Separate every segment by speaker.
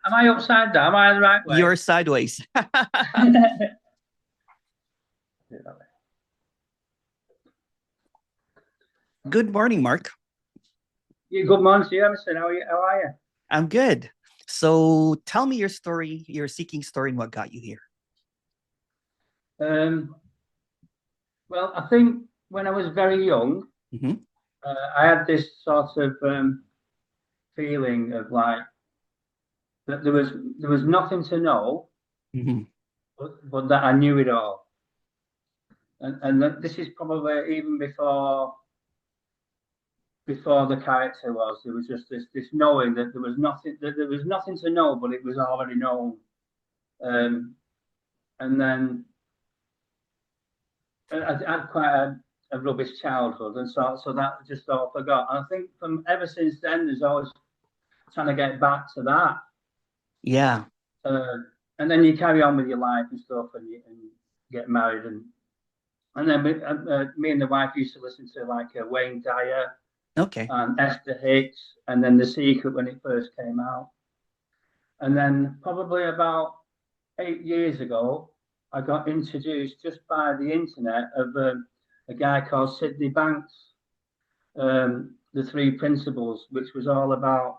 Speaker 1: Am I upside down? Am I the right way?
Speaker 2: You're sideways. Good morning, Mark.
Speaker 1: You good morning to you, Emerson. How are you?
Speaker 2: I'm good. So tell me your story, your seeking story, and what got you here.
Speaker 1: Um, well, I think when I was very young,
Speaker 2: Hmm.
Speaker 1: I had this sort of feeling of like that there was nothing to know,
Speaker 2: Hmm.
Speaker 1: but that I knew it all. And that this is probably even before the character was. There was just this knowing that there was nothing to know, but it was already known. Um, and then I had quite a rubbish childhood, and so that just all forgot. And I think from ever since then, there's always trying to get back to that.
Speaker 2: Yeah.
Speaker 1: Uh, and then you carry on with your life and stuff, and get married, and then me and the wife used to listen to like Wayne Dyer
Speaker 2: Okay.
Speaker 1: and Esther Hicks, and then The Secret when it first came out, and then probably about 8 years ago, I got introduced just by the internet of a guy called Sydney Banks, the three principles, which was all about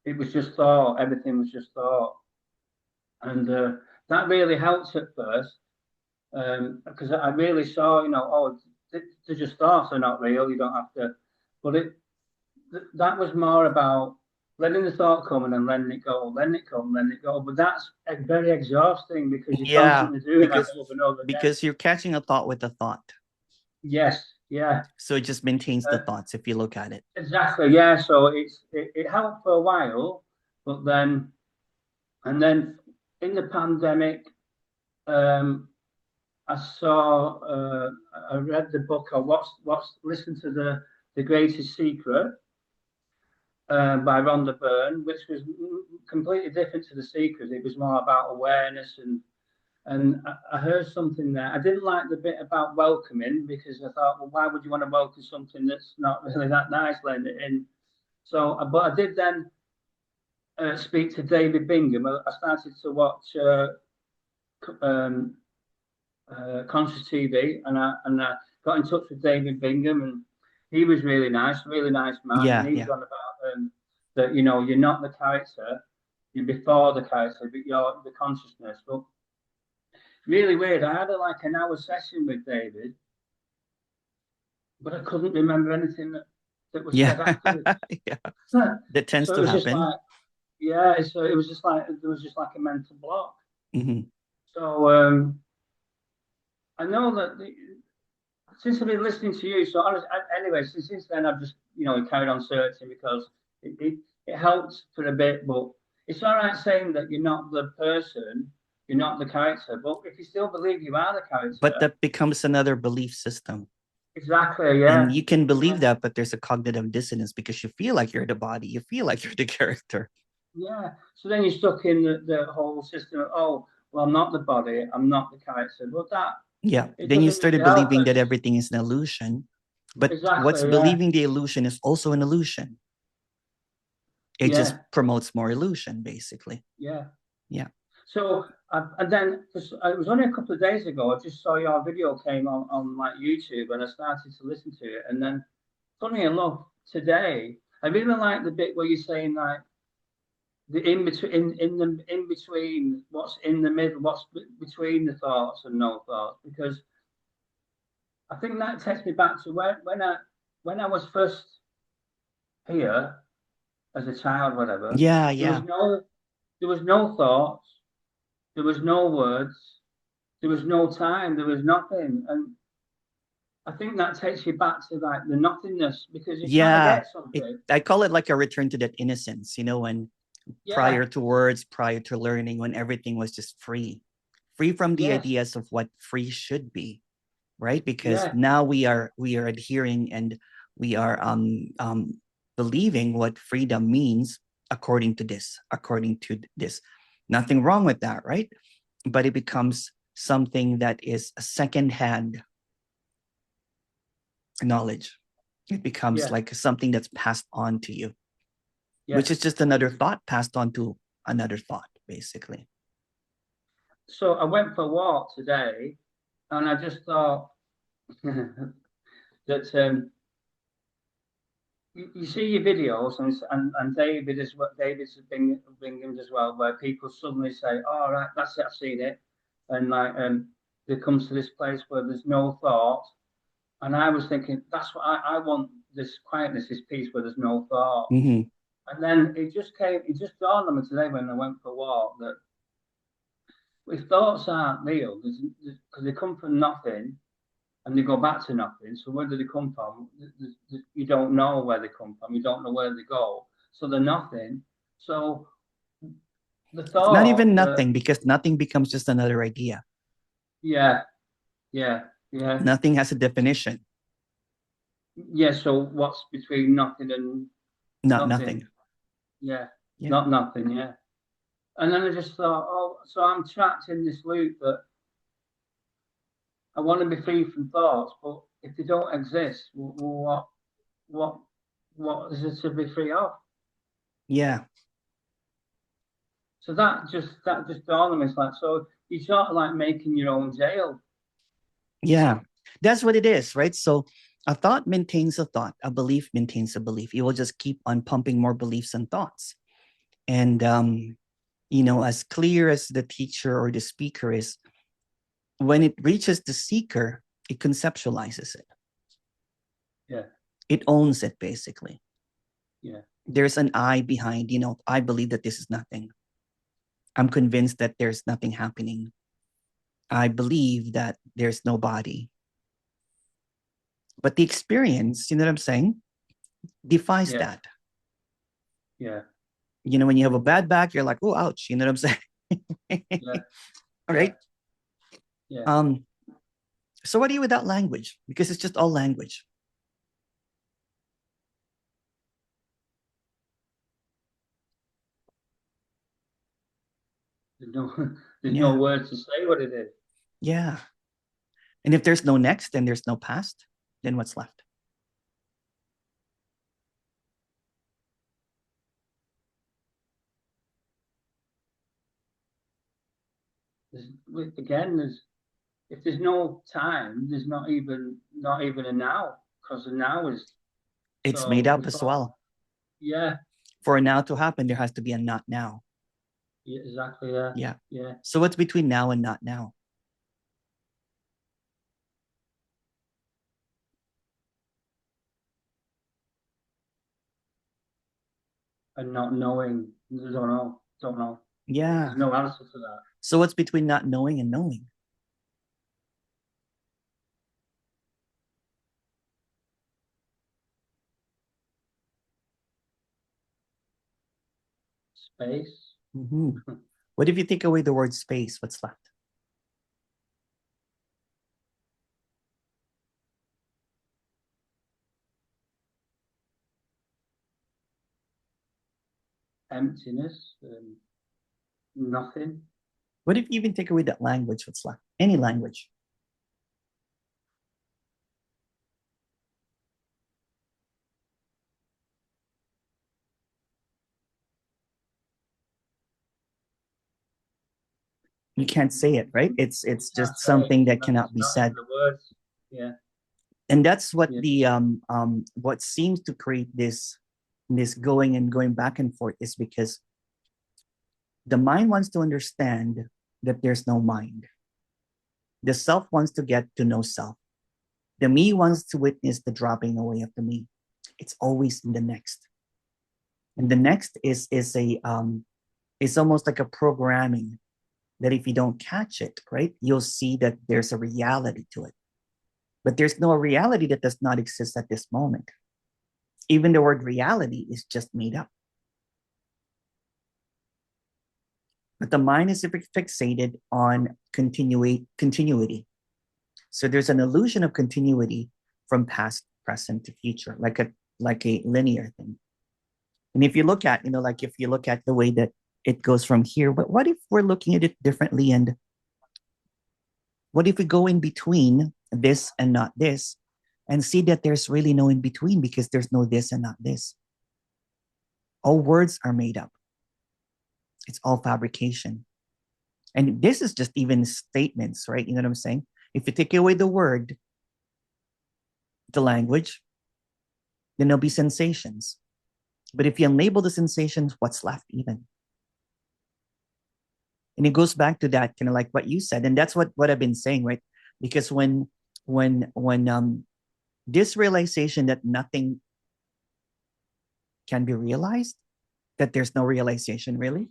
Speaker 1: it was just thought, everything was just thought, and that really helped at first because I really saw, oh, they're just thoughts, they're not real. You don't have to, but that was more about letting the thought come and then letting it go, letting it come, letting it go. But that's very exhausting because you're
Speaker 2: Yeah,
Speaker 1: constantly doing that
Speaker 2: because
Speaker 1: over and over again.
Speaker 2: because you're catching a thought with a thought.
Speaker 1: Yes, yeah,
Speaker 2: So it just maintains the
Speaker 1: uh,
Speaker 2: thoughts if you look at it.
Speaker 1: exactly, yeah. So it helped for a while, but then and then in the pandemic, um, I saw, I read the book or listened to the Greatest Secret by Rhonda Byrne, which was completely different to The Secret. It was more about awareness and I heard something there. I didn't like the bit about welcoming because I thought, well, why would you want to welcome something that's not really that nice, letting it in? So, but I did then speak to David Bingham. I started to watch um, Conscious TV, and I got in touch with David Bingham, and he was really nice man, and
Speaker 2: Yeah,
Speaker 1: he was
Speaker 2: yeah.
Speaker 1: on about that you're not the character, you're before the character, but you're the consciousness. But really weird. I had like an hour session with David, but I couldn't remember anything that was
Speaker 2: Yeah.
Speaker 1: said afterwards.
Speaker 2: Yeah.
Speaker 1: So
Speaker 2: That tends
Speaker 1: it
Speaker 2: to
Speaker 1: was just
Speaker 2: happen.
Speaker 1: like, yeah. So it was just like there was just like a mental block.
Speaker 2: Hmm.
Speaker 1: So I know that since I've been listening to you, so anyway, since then I've just carried on searching because it helps for a bit, but it's all right saying that you're not the person, you're not the character, but if you still believe you are the
Speaker 2: But
Speaker 1: character,
Speaker 2: that becomes another belief system.
Speaker 1: exactly,
Speaker 2: And
Speaker 1: yeah,
Speaker 2: you can
Speaker 1: yeah,
Speaker 2: believe that, but there's a cognitive dissonance because you feel like you're the body, you feel like you're the character.
Speaker 1: yeah. So then you're stuck in the whole system of, oh, well, I'm not the body, I'm not the character, but that
Speaker 2: Yeah.
Speaker 1: it
Speaker 2: Then you
Speaker 1: doesn't really
Speaker 2: started
Speaker 1: help
Speaker 2: believing that
Speaker 1: us.
Speaker 2: everything is an illusion. But what's
Speaker 1: Exactly, yeah,
Speaker 2: believing the illusion is also an illusion. It just
Speaker 1: yeah,
Speaker 2: promotes more illusion, basically.
Speaker 1: yeah.
Speaker 2: Yeah.
Speaker 1: So, and then it was only a couple of days ago. I just saw your video came on like YouTube, and I started to listen to it. And then, funny enough, today I really like the bit where you're saying like the in between, what's in the middle, what's between the thoughts and no thoughts, because I think that takes me back to when I was first here as a child, whatever.
Speaker 2: Yeah.
Speaker 1: There was
Speaker 2: Yeah.
Speaker 1: no there was no thoughts, there was no words, there was no time, there was nothing. And I think that takes you back to like the nothingness because you're trying to
Speaker 2: Yeah.
Speaker 1: get something.
Speaker 2: I call it like a return to that innocence, when
Speaker 1: Yeah,
Speaker 2: prior to words, prior to learning, when everything was just free from the
Speaker 1: yes,
Speaker 2: ideas of what free should be, right? Because
Speaker 1: yeah,
Speaker 2: now we are adhering and we are believing what freedom means according to this. Nothing wrong with that, right? But it becomes something that is a secondhand knowledge. It becomes
Speaker 1: yeah,
Speaker 2: like something that's passed on to you,
Speaker 1: yes,
Speaker 2: which is just another thought passed on to another thought, basically.
Speaker 1: So I went for a walk today, and I just thought that you see your videos, and David is what David's bringing as well, where people suddenly say, "Oh, right, that's it, I've seen it," and like there comes to this place where there's no thought, and I was thinking that's what I want, this quietness, this peace where there's no thought.
Speaker 2: Mm-hmm.
Speaker 1: And then it just dawned on me today when I went for a walk that if thoughts aren't real, because they come from nothing and they go back to nothing. So where do they come from? You don't know where they come from. You don't know where they go. So they're nothing. So the
Speaker 2: It's not even
Speaker 1: thought
Speaker 2: nothing, because nothing becomes just another idea.
Speaker 1: yeah.
Speaker 2: Nothing has a definition.
Speaker 1: Yeah. So what's between nothing and
Speaker 2: Not nothing.
Speaker 1: Yeah. Not nothing. Yeah. And then I just thought, oh, so I'm trapped in this loop that I want to be free from thoughts, but if they don't exist, what is it to be free of?
Speaker 2: Yeah.
Speaker 1: So that just dawned on me. It's like, so you're sort of like making your own jail.
Speaker 2: Yeah, that's what it is, right? So a thought maintains a thought, a belief maintains a belief. You will just keep on pumping more beliefs and thoughts. And, as clear as the teacher or the speaker is, when it reaches the seeker, it conceptualizes it.
Speaker 1: Yeah.
Speaker 2: It owns it, basically.
Speaker 1: Yeah.
Speaker 2: There's an I behind, I believe that this is nothing. I'm convinced that there's nothing happening. I believe that there's no body. But the experience, you know what I'm saying, defies that.
Speaker 1: Yeah.
Speaker 2: When you have a bad back, you're like, oh, ouch. You know what I'm saying?
Speaker 1: Yeah.
Speaker 2: All right.
Speaker 1: Yeah.
Speaker 2: So what do you without language? Because it's just all language.
Speaker 1: There's no words to say what it is.
Speaker 2: Yeah. And if there's no next, then there's no past, then what's left?
Speaker 1: If there's no time, there's not even a now, because the now is
Speaker 2: it's made up as well.
Speaker 1: Yeah.
Speaker 2: For a now to happen, there has to be a not now.
Speaker 1: Yeah, exactly. Yeah. Yeah.
Speaker 2: So what's between now and not now?
Speaker 1: And not knowing, don't know.
Speaker 2: Yeah.
Speaker 1: There's no answer to that.
Speaker 2: So what's between not knowing and knowing?
Speaker 1: Space.
Speaker 2: Mm-hmm. What if you take away the word space? What's left?
Speaker 1: Emptiness. Nothing.
Speaker 2: What if you even take away that language? What's left? Any language. You can't say it, right? It's just something that cannot be said.
Speaker 1: The words. Yeah.
Speaker 2: And that's what the what seems to create this going and going back and forth is because the mind wants to understand that there's no mind. The self wants to get to know self. The me wants to witness the dropping away of the me. It's always in the next. And the next is almost like a programming that if you don't catch it, right, you'll see that there's a reality to it. But there's no reality that does not exist at this moment. Even the word reality is just made up. But the mind is fixated on continuity. So there's an illusion of continuity from past, present to future, like a linear thing. And if you look at, if you look at the way that it goes from here, but what if we're looking at it differently? And what if we go in between this and not this and see that there's really no in between because there's no this and not this? All words are made up. It's all fabrication. And this is just even statements, right? You know what I'm saying? If you take away the word, the language, then there'll be sensations. But if you unlabel the sensations, what's left even? And it goes back to that kind of like what you said, and that's what I've been saying, right? Because when this realization that nothing can be realized, that there's no realization really,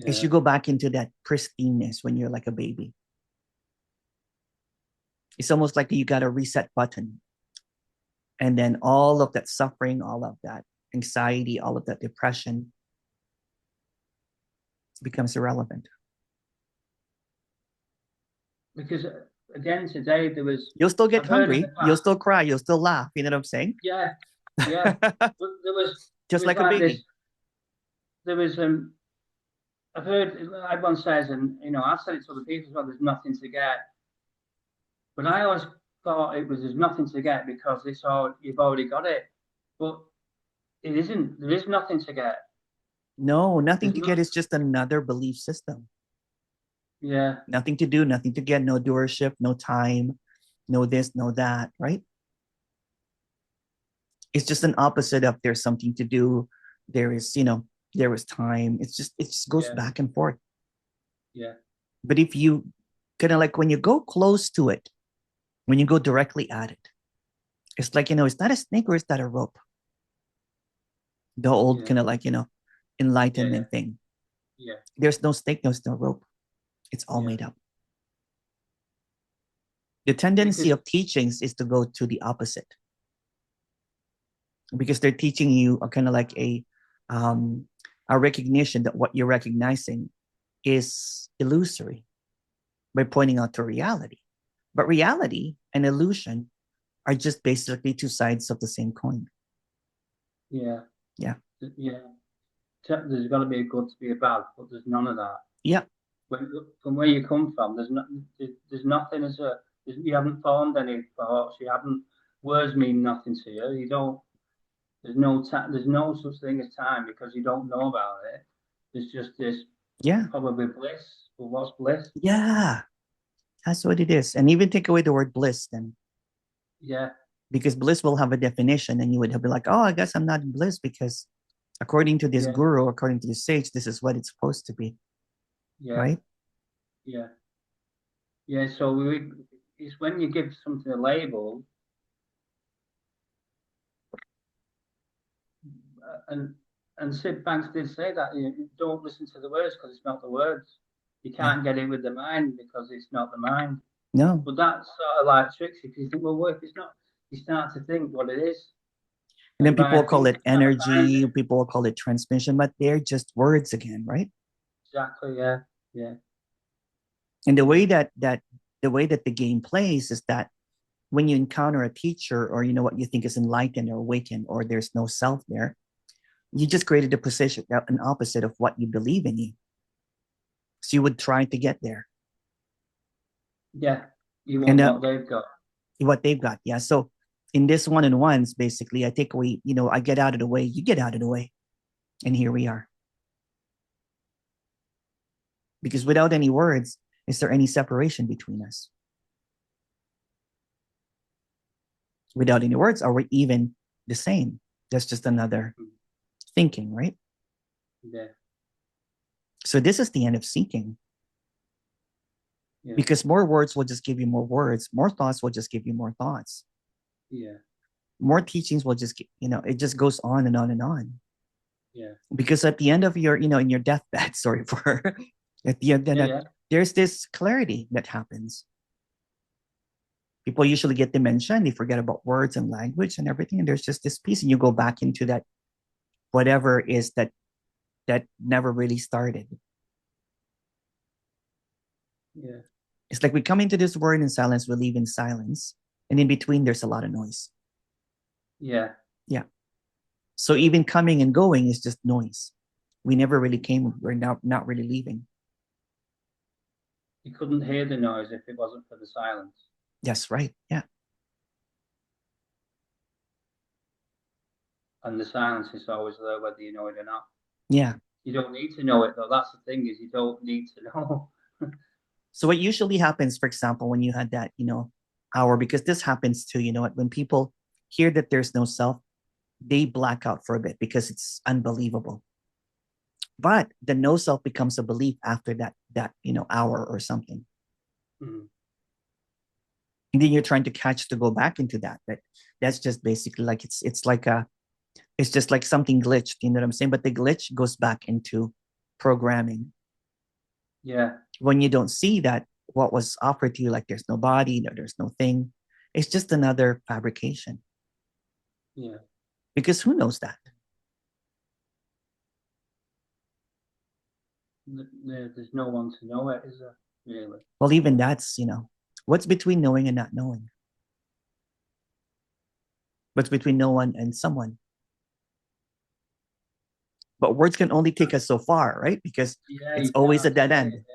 Speaker 2: is you go back into that pristineness when you're like a baby. It's almost like you got a reset button. And then all of that suffering, all of that anxiety, all of that depression becomes irrelevant.
Speaker 1: Because again, today there was...
Speaker 2: You'll still get hungry. You'll still cry. You'll still laugh. You know what I'm saying?
Speaker 1: Yeah, yeah. But there was...
Speaker 2: Just like a baby.
Speaker 1: There was... I've heard, everyone says, and, you know, I've said it to other people as well, there's nothing to get. But I always thought it was there's nothing to get because it's all, you've already got it. But it isn't. There is nothing to get.
Speaker 2: No, nothing to get is just another belief system.
Speaker 1: Yeah.
Speaker 2: Nothing to do, nothing to get, no doership, no time, no this, no that, right? It's just an opposite of there's something to do. There is, you know, there was time. It just goes back and forth.
Speaker 1: Yeah.
Speaker 2: But if you kind of like when you go close to it, when you go directly at it, it's like, you know, it's not a snake or it's not a rope. The old kind of like, you know, enlightenment thing.
Speaker 1: Yeah.
Speaker 2: There's no snake, there's no rope. It's all made up. The tendency of teachings is to go to the opposite. Because they're teaching you a kind of like a recognition that what you're recognizing is illusory by pointing out to reality. But reality and illusion are just basically two sides of the same coin.
Speaker 1: Yeah.
Speaker 2: Yeah.
Speaker 1: Yeah. There's got to be a good to be a bad, but there's none of that.
Speaker 2: Yeah.
Speaker 1: From where you come from, there's nothing as a... You haven't formed any thoughts. You haven't... Words mean nothing to you. You don't... There's no such thing as time because you don't know about it. There's just this probably bliss. But what's bliss?
Speaker 2: Yeah, that's what it is. And even take away the word bliss then.
Speaker 1: Yeah.
Speaker 2: Because bliss will have a definition and you would be like, oh, I guess I'm not in bliss because according to this guru, according to the sage, this is what it's supposed to be.
Speaker 1: Yeah.
Speaker 2: Right?
Speaker 1: Yeah. Yeah, so it's when you give something a label, and Sid Banks did say that you don't listen to the words because it's not the words. You can't get in with the mind because it's not the mind.
Speaker 2: No.
Speaker 1: But that's sort of like tricksy because you think, well, what if it's not? You start to think what it is.
Speaker 2: And then people will call it energy, people will call it transmission, but they're just words again, right?
Speaker 1: Exactly, yeah. Yeah.
Speaker 2: And the way that the game plays is that when you encounter a teacher or you know what you think is enlightened or awakened or there's no self there, you just created a position, an opposite of what you believe in you. So you would try to get there.
Speaker 1: Yeah, you want what they've got.
Speaker 2: What they've got, yeah. So in this one-on-ones, basically, I take away, you know, I get out of the way, you get out of the way. And here we are. Because without any words, is there any separation between us? Without any words, are we even the same? That's just another thinking, right?
Speaker 1: Yeah.
Speaker 2: So this is the end of seeking. Yeah. Because more words will just give you more words. More thoughts will just give you more thoughts.
Speaker 1: Yeah.
Speaker 2: More teachings will just, you know, it just goes on and on and on.
Speaker 1: Yeah.
Speaker 2: Because at the end of your, you know, in your deathbed, sorry for, at the end, there's this clarity that happens. People usually get dementia and they forget about words and language and everything. And there's just this piece and you go back into that, whatever is that never really started.
Speaker 1: Yeah.
Speaker 2: It's like we come into this world in silence, we leave in silence. And in between, there's a lot of noise.
Speaker 1: Yeah.
Speaker 2: Yeah. So even coming and going is just noise. We never really came. We're not really leaving.
Speaker 1: You couldn't hear the noise if it wasn't for the silence.
Speaker 2: That's right. Yeah.
Speaker 1: And the silence is always there, whether you know it or not.
Speaker 2: Yeah.
Speaker 1: You don't need to know it though. That's the thing, is you don't need to know.
Speaker 2: So what usually happens, for example, when you had that, hour, because this happens too, when people hear that there's no self, they black out for a bit because it's unbelievable. But the no self becomes a belief after that hour or something.
Speaker 1: Mm.
Speaker 2: And then you're trying to catch to go back into that. But that's just basically like it's just like something glitched, you know what I'm saying? But the glitch goes back into programming.
Speaker 1: Yeah.
Speaker 2: When you don't see that what was offered to you, like there's no body, there's no thing, it's just another fabrication.
Speaker 1: Yeah.
Speaker 2: Because who knows that?
Speaker 1: There's no one to know it, is there? Really?
Speaker 2: Well, even that's, what's between knowing and not knowing? What's between no one and someone? But words can only take us so far, right? Because
Speaker 1: Yeah,
Speaker 2: it's
Speaker 1: you
Speaker 2: always a
Speaker 1: can't
Speaker 2: dead
Speaker 1: say
Speaker 2: end.
Speaker 1: it.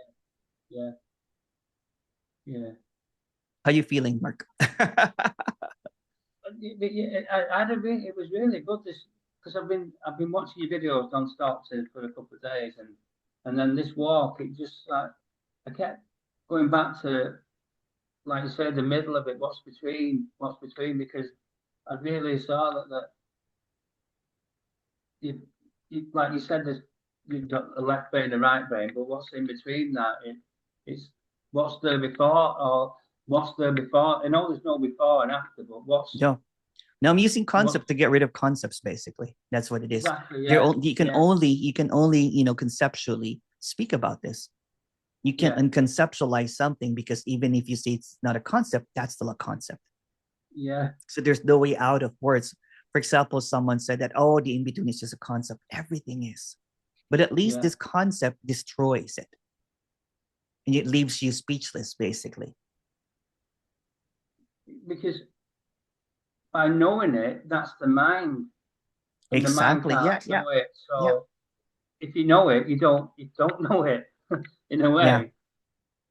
Speaker 1: Yeah. Yeah.
Speaker 2: How you feeling, Mark?
Speaker 1: It was really good this, because I've been watching your videos non-stop for a couple of days, and then this walk, it just like I kept going back to, like you said, the middle of it, what's between, because I really saw that you like you said, there's, you've got a left brain and a right brain, but what's in between that? It's what's there before, or what's there before. I know there's no before and after, but
Speaker 2: No. Now I'm using
Speaker 1: what's
Speaker 2: concept to get rid of concepts, basically. That's what it is.
Speaker 1: exactly? Yeah,
Speaker 2: You can only conceptually speak about this. You can't
Speaker 1: yeah,
Speaker 2: unconceptualize something, because even if you say it's not a concept, that's still a concept.
Speaker 1: yeah,
Speaker 2: So there's no way out of words. For example, someone said that, oh, the in-between is just a concept. Everything is. But at least
Speaker 1: yeah.
Speaker 2: this concept destroys it. And it leaves you speechless, basically.
Speaker 1: Because by knowing it, that's the mind, and the mind
Speaker 2: Exactly.
Speaker 1: can't
Speaker 2: Yeah, yeah,
Speaker 1: know it.
Speaker 2: yeah,
Speaker 1: So if you know it, you don't know it. In a
Speaker 2: yeah,
Speaker 1: way,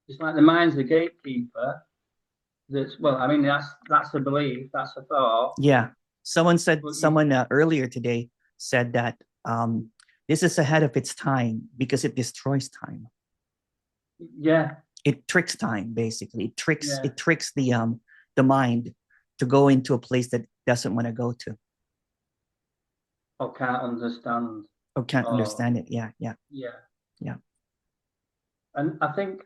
Speaker 1: it's like the mind's the gatekeeper. That's, well, I mean, that's a belief, that's a thought,
Speaker 2: yeah.
Speaker 1: but you,
Speaker 2: Someone earlier today said that this is ahead of its time because it destroys time.
Speaker 1: yeah,
Speaker 2: It tricks time, basically.
Speaker 1: yeah,
Speaker 2: It tricks the mind to go into a place that it doesn't want to go to
Speaker 1: or can't understand,
Speaker 2: or can't
Speaker 1: or
Speaker 2: understand it. Yeah, yeah,
Speaker 1: yeah.
Speaker 2: yeah.
Speaker 1: And I think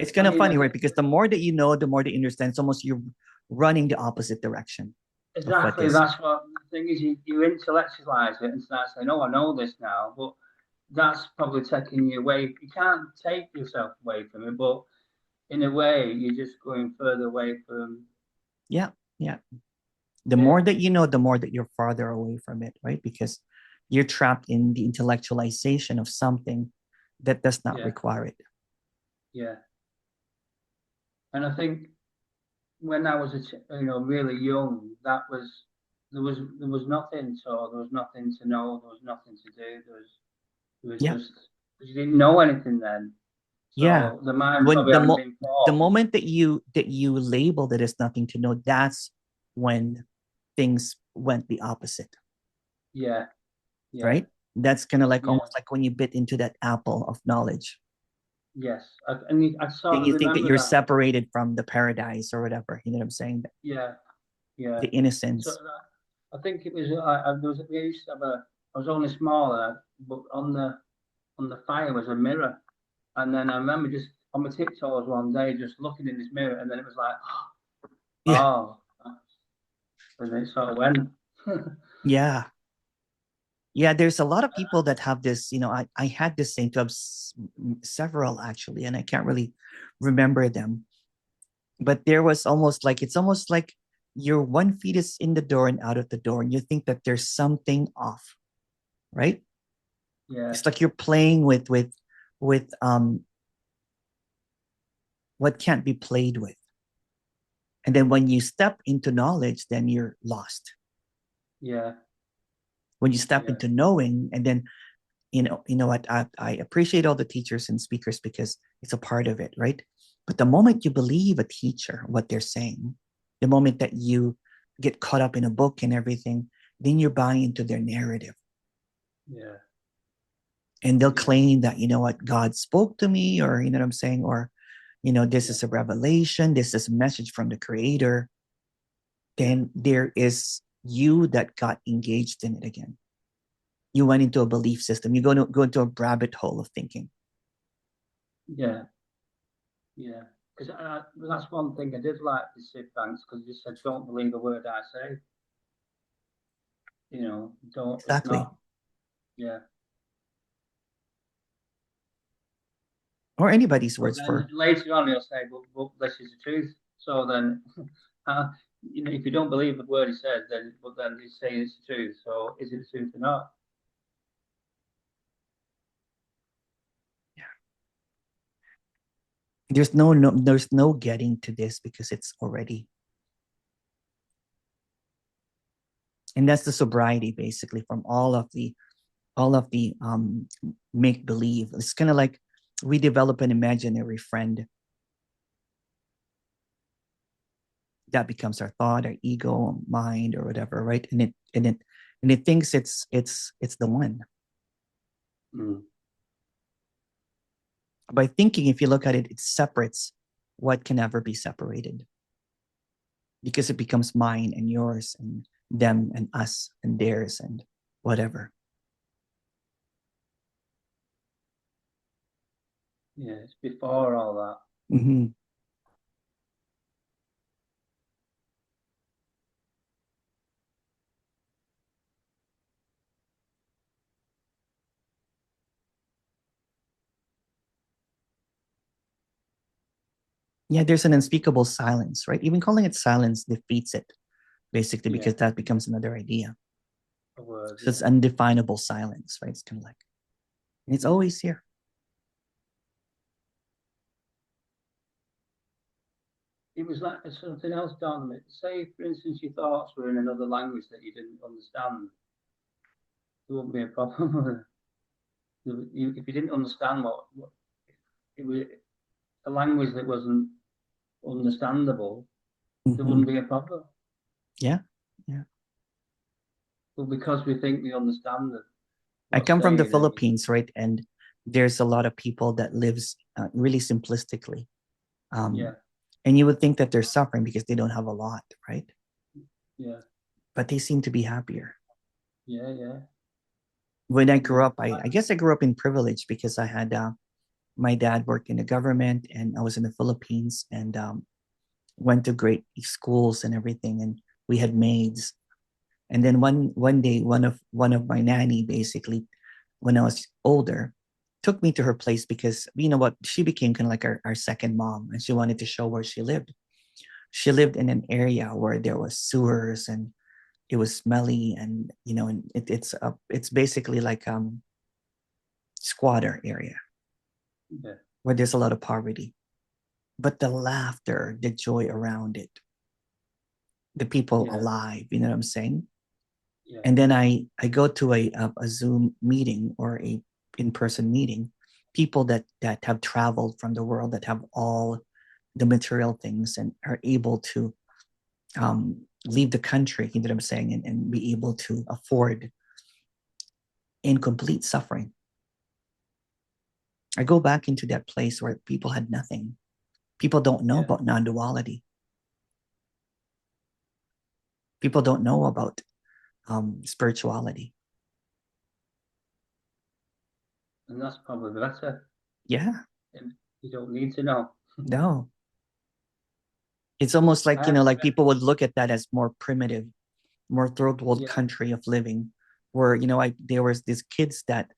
Speaker 2: It's kind of funny, right? Because the more that you know, the more that you understand. It's almost you're running the opposite direction of what
Speaker 1: exactly,
Speaker 2: is.
Speaker 1: that's what the thing is. You intellectualize it and start saying, "Oh, I know this now," but that's probably taking you away. You can't take yourself away from it, but in a way, you're just going further away from
Speaker 2: Yeah, yeah. The more
Speaker 1: it.
Speaker 2: that you know, the more that you're farther away from it, right? Because you're trapped in the intellectualization of something that does not
Speaker 1: Yeah,
Speaker 2: require it.
Speaker 1: yeah. And I think when I was really young, that was there was nothing. So there was nothing to know. There was nothing to do. There was
Speaker 2: Yeah,
Speaker 1: just, you didn't know anything then.
Speaker 2: yeah.
Speaker 1: So the mind
Speaker 2: When
Speaker 1: probably hadn't been
Speaker 2: the
Speaker 1: formed.
Speaker 2: moment that you label that as nothing to know, that's when things went the opposite,
Speaker 1: Yeah, yeah,
Speaker 2: right? That's kind of like
Speaker 1: yeah,
Speaker 2: almost like when you bit into that apple of knowledge.
Speaker 1: yes. I
Speaker 2: Then
Speaker 1: sort of
Speaker 2: you think that
Speaker 1: remember
Speaker 2: you're
Speaker 1: that.
Speaker 2: separated from the paradise or whatever. You know what I'm saying?
Speaker 1: Yeah, yeah.
Speaker 2: The
Speaker 1: So
Speaker 2: innocence.
Speaker 1: I think it was. There was. We used to have a. I was only smaller, but on the fire was a mirror, and then I remember just on my tiptoes one day, just looking in this mirror, and then it was like,
Speaker 2: Yeah,
Speaker 1: oh, and it sort of went.
Speaker 2: yeah, yeah. There's a lot of people that have this. I had this same to have several actually, and I can't really remember them. But there was almost like it's almost like your 1 feet is in the door and out of the door, and you think that there's something off, right?
Speaker 1: Yeah,
Speaker 2: It's like you're playing with what can't be played with. And then when you step into knowledge, then you're lost.
Speaker 1: yeah,
Speaker 2: When you step
Speaker 1: yeah,
Speaker 2: into knowing, and then what I appreciate all the teachers and speakers because it's a part of it, right? But the moment you believe a teacher, what they're saying, the moment that you get caught up in a book and everything, then you're buying into their narrative.
Speaker 1: yeah,
Speaker 2: And they'll claim that, you know what, God spoke to me, or, you know what I'm saying? Or, you know, this is a revelation, this is a message from the creator. Then there is you that got engaged in it again. You went into a belief system. You go into a rabbit hole of thinking.
Speaker 1: Yeah. Because that's one thing I did like the Sid Banks, because he just said, "Don't believe a word I say." You know, don't.
Speaker 2: Exactly.
Speaker 1: It's not. Yeah.
Speaker 2: Or anybody's
Speaker 1: But
Speaker 2: words
Speaker 1: then
Speaker 2: for.
Speaker 1: later on, he'll say, "But this is the truth." So then, you know, if you don't believe the word he says, then he's saying it's the truth. So is it the truth or not?
Speaker 2: There's no getting to this because it's already. And that's the sobriety, basically, from all of the make believe. It's kind of like we develop an imaginary friend that becomes our thought, our ego, mind, or whatever, right? And it thinks it's the one.
Speaker 1: Mm.
Speaker 2: By thinking, if you look at it, it separates what can ever be separated, because it becomes mine and yours and them and us and theirs and whatever.
Speaker 1: Yeah, it's before all that.
Speaker 2: Mm-hmm. Yeah, there's an unspeakable silence, right? Even calling it silence defeats it, basically, because that becomes another idea.
Speaker 1: Word,
Speaker 2: So it's undefinable silence, right? It's kind of like, and it's always here.
Speaker 1: It was like something else, Don. Say, for instance, your thoughts were in another language that you didn't understand. There wouldn't be a problem. If you didn't understand what it was, a language that wasn't understandable, there wouldn't be a problem.
Speaker 2: Yeah.
Speaker 1: But because we think we understand it,
Speaker 2: I come from the Philippines, right? And there's a lot of people that lives really simplistically. And you would think that they're suffering because they don't have a lot, right?
Speaker 1: Yeah.
Speaker 2: But they seem to be happier.
Speaker 1: Yeah.
Speaker 2: When I grew up, I guess I grew up in privilege because I had my dad worked in the government, and I was in the Philippines, and went to great schools and everything, and we had maids. And then one day, one of my nanny, basically, when I was older, took me to her place because, you know what, she became kind of like our second mom, and she wanted to show where she lived. She lived in an area where there was sewers, and it was smelly, and you know, and it's basically like squatter area where there's a lot of poverty. But the laughter, the joy around it, the people alive, you know what I'm saying? And then I go to a Zoom meeting or a in-person meeting, people that have traveled from the world, that have all the material things and are able to leave the country, you know what I'm saying, and be able to afford incomplete suffering. I go back into that place where people had nothing. People don't know about non-duality. People don't know about spirituality.
Speaker 1: And that's probably better.
Speaker 2: Yeah.
Speaker 1: You don't need to know.
Speaker 2: No. It's almost like, you know, like people would look at that as more primitive, more third world country of living, where, you know, there was these kids that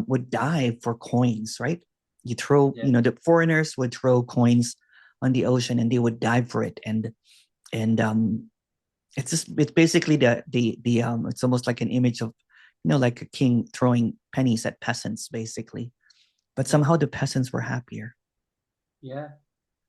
Speaker 2: would die for coins, right? You throw, you know, the foreigners would throw coins on the ocean and they would die for it. And it's basically it's almost like an image of, you know, like a king throwing pennies at peasants, basically. But somehow the peasants were happier.
Speaker 1: Yeah.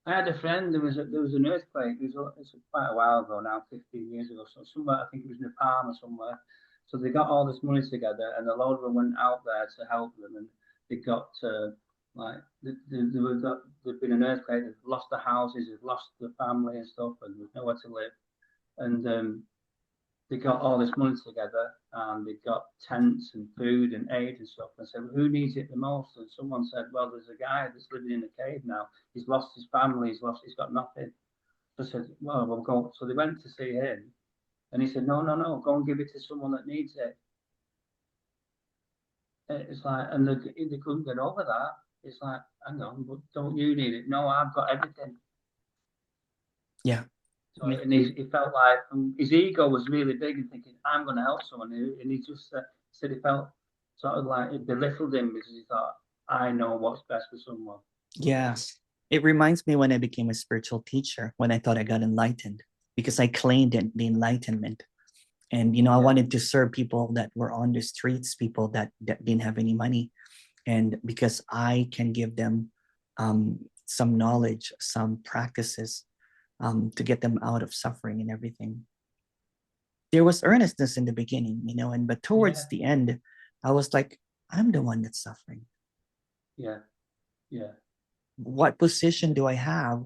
Speaker 1: I had a friend. There was an earthquake. It was quite a while ago now, 15 years ago. So somewhere, I think it was Nepal or somewhere. So they got all this money together, and a load of them went out there to help them, and they got there'd been an earthquake. They've lost their houses, they've lost their family and stuff, and there's nowhere to live. And they got all this money together and they got tents and food and aid and stuff, and said, well, who needs it the most? And someone said, well, there's a guy that's living in a cave now. He's lost his family. He's got nothing. So I said, well, we'll go. So they went to see him, and he said, no, go and give it to someone that needs it. It's like, and they couldn't get over that. It's like, hang on, but don't you need it? No, I've got everything.
Speaker 2: Yeah.
Speaker 1: So, and he felt like his ego was really big and thinking, I'm going to help someone. And he just said he felt sort of like it belittled him because he thought, I know what's best for someone.
Speaker 2: Yeah. It reminds me when I became a spiritual teacher, when I thought I got enlightened, because I claimed the enlightenment. And, I wanted to serve people that were on the streets, people that didn't have any money. And because I can give them some knowledge, some practices to get them out of suffering and everything. There was earnestness in the beginning, but towards the end, I was like, I'm the one that's suffering.
Speaker 1: Yeah.
Speaker 2: What position do I have,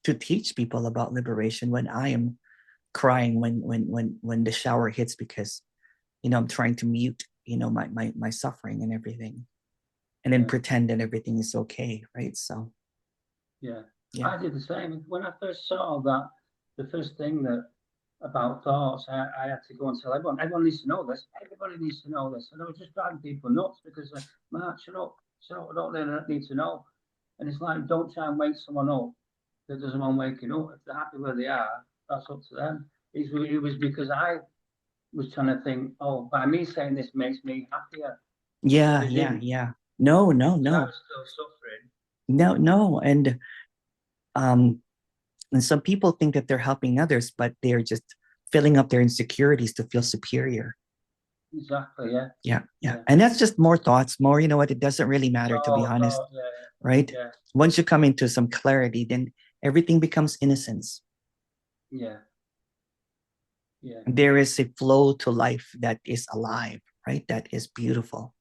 Speaker 2: to teach people about liberation when I am crying when the shower hits because, I'm trying to mute, my suffering and everything, and then pretend that everything is okay, right? So.
Speaker 1: Yeah. I did the same. When I first saw that, the first thing that about thoughts, I had to go and tell everyone. Everyone needs to know this. Everybody needs to know this. And I was just driving people nuts because, Mark, shut up. I don't need to know. And it's like, don't try and wake someone up that doesn't want waking up. If they're happy where they are, that's up to them. It was because I was trying to think, oh, by me saying this makes me happier.
Speaker 2: Yeah. No.
Speaker 1: So I was still suffering.
Speaker 2: No. And some people think that they're helping others, but they're just filling up their insecurities to feel superior.
Speaker 1: Exactly.
Speaker 2: Yeah. And that's just more thoughts, more, it doesn't really matter, to be honest. Right?
Speaker 1: Yeah.
Speaker 2: Once you come into some clarity, then everything becomes innocence.
Speaker 1: Yeah.
Speaker 2: There is a flow to life that is alive, right? That is beautiful.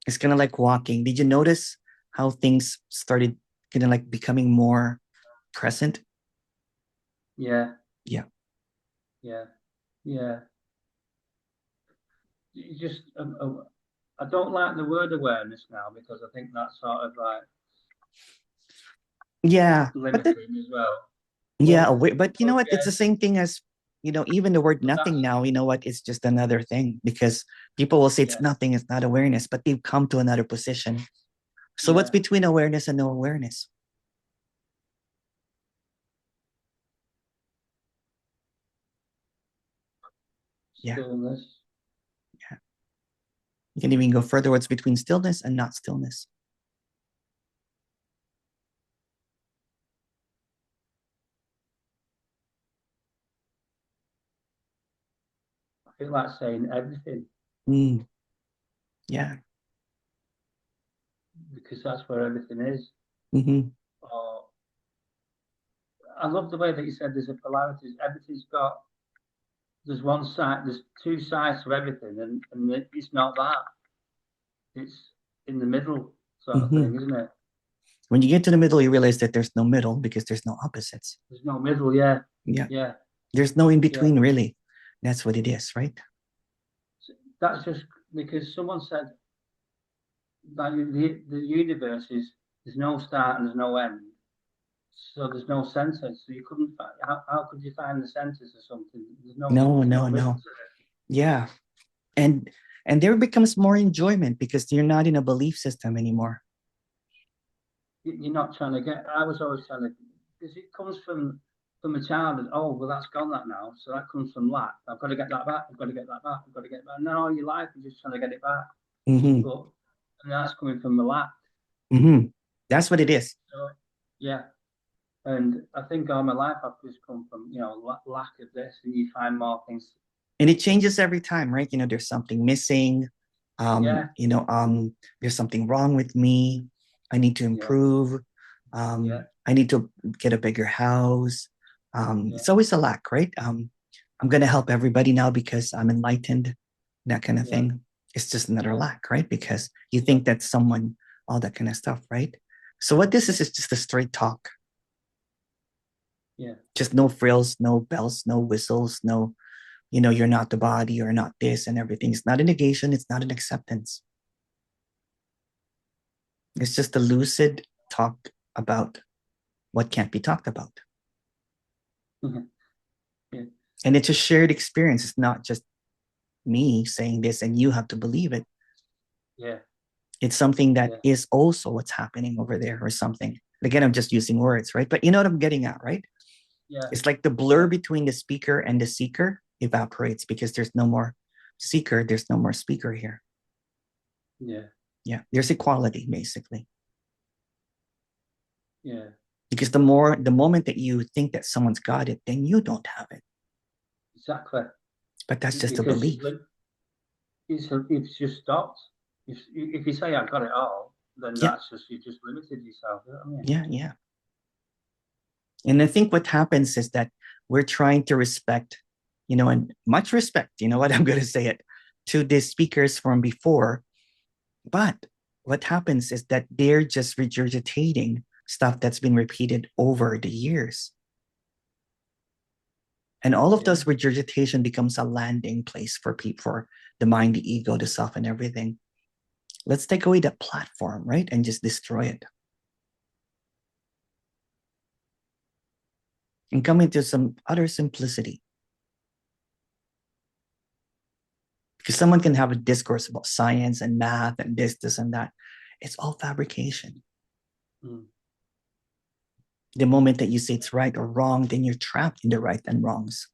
Speaker 2: It's kind of like walking. Did you notice how things started kind of like becoming more present?
Speaker 1: Yeah. You just, I don't like the word awareness now because I think that's sort of like limiting as well.
Speaker 2: But you know what? It's the same thing as, even the word nothing now, you know what? It's just another thing because people will say it's nothing, it's not awareness, but they've come to another position. So what's between awareness and no awareness?
Speaker 1: Stillness.
Speaker 2: Yeah. You can even go further. What's between stillness and not stillness?
Speaker 1: I feel like saying everything.
Speaker 2: Yeah.
Speaker 1: Because that's where everything is.
Speaker 2: Mm-hmm.
Speaker 1: I love the way that you said there's a polarity. Everything's got, there's one side, there's two sides to everything, and it's not that. It's in the middle sort of thing, isn't it?
Speaker 2: When you get to the middle, you realize that there's no middle because there's no opposites.
Speaker 1: There's no middle, yeah.
Speaker 2: There's no in between, really. That's what it is, right?
Speaker 1: That's just because someone said that the universe is, there's no start and there's no end. So there's no center. So you couldn't, how could you find the centers or something? There's no.
Speaker 2: Yeah. And there becomes more enjoyment because you're not in a belief system anymore.
Speaker 1: You're not trying to get, I was always trying to, because it comes from a child, and oh, well, that's gone that now. So that comes from lack. I've got to get that back. I've got to get that back. I've got to get that. And then all your life, you're just trying to get it back. But, and that's coming from the lack.
Speaker 2: That's what it is.
Speaker 1: So, and I think all my life I've just come from, lack of this, and you find more things.
Speaker 2: And it changes every time, right? There's something missing. There's something wrong with me. I need to improve. I need to get a bigger house. It's always a lack, right? I'm going to help everybody now because I'm enlightened, that kind of thing. It's just another lack, right? Because you think that's someone, all that kind of stuff, right? So what this is just a straight talk.
Speaker 1: Yeah.
Speaker 2: Just no frills, no bells, no whistles, no, you're not the body, you're not this and everything. It's not a negation. It's not an acceptance. It's just a lucid talk about what can't be talked about.
Speaker 1: Yeah.
Speaker 2: And it's a shared experience. It's not just me saying this and you have to believe it.
Speaker 1: Yeah.
Speaker 2: It's something that is also what's happening over there or something. Again, I'm just using words, right? But you know what I'm getting at, right?
Speaker 1: Yeah.
Speaker 2: It's like the blur between the speaker and the seeker evaporates because there's no more seeker, there's no more speaker here.
Speaker 1: Yeah.
Speaker 2: Yeah. There's equality, basically.
Speaker 1: Yeah.
Speaker 2: Because the moment that you think that someone's got it, then you don't have it.
Speaker 1: Exactly.
Speaker 2: But that's just
Speaker 1: because
Speaker 2: a belief.
Speaker 1: It's just stopped. If you say I've got it all, then that's just, you just limited yourself. You know what I mean?
Speaker 2: Yeah, yeah. And I think what happens is that we're trying to respect, and much respect, you know what, I'm going to say it, to the speakers from before. But what happens is that they're just regurgitating stuff that's been repeated over the years. And all of those regurgitation becomes a landing place for people, for the mind, the ego, the self, and everything. Let's take away that platform, right? And just destroy it. And come into some utter simplicity. Because someone can have a discourse about science and math and this and that. It's all fabrication. The moment that you say it's right or wrong, then you're trapped in the right and wrongs.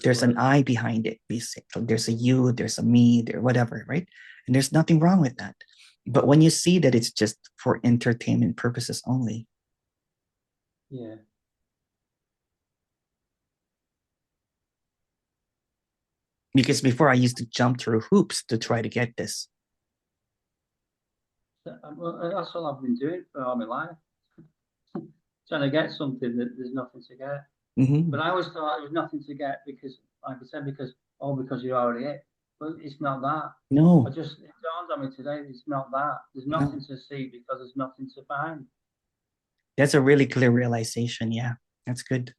Speaker 2: There's an I behind it, basically. There's a you, there's a me, there, whatever, right? And there's nothing wrong with that. But when you see that it's just for entertainment purposes only.
Speaker 1: Yeah.
Speaker 2: Because before I used to jump through hoops to try to get this.
Speaker 1: Well, that's all I've been doing for all my life. Trying to get something that there's nothing to get.
Speaker 2: Mm-hmm.
Speaker 1: But I always thought there was nothing to get because, like I said, because you're already it. But it's not that.
Speaker 2: No.
Speaker 1: It dawned on me today. It's not that. There's nothing to see because there's nothing to find.
Speaker 2: That's a really clear realization. Yeah, that's good.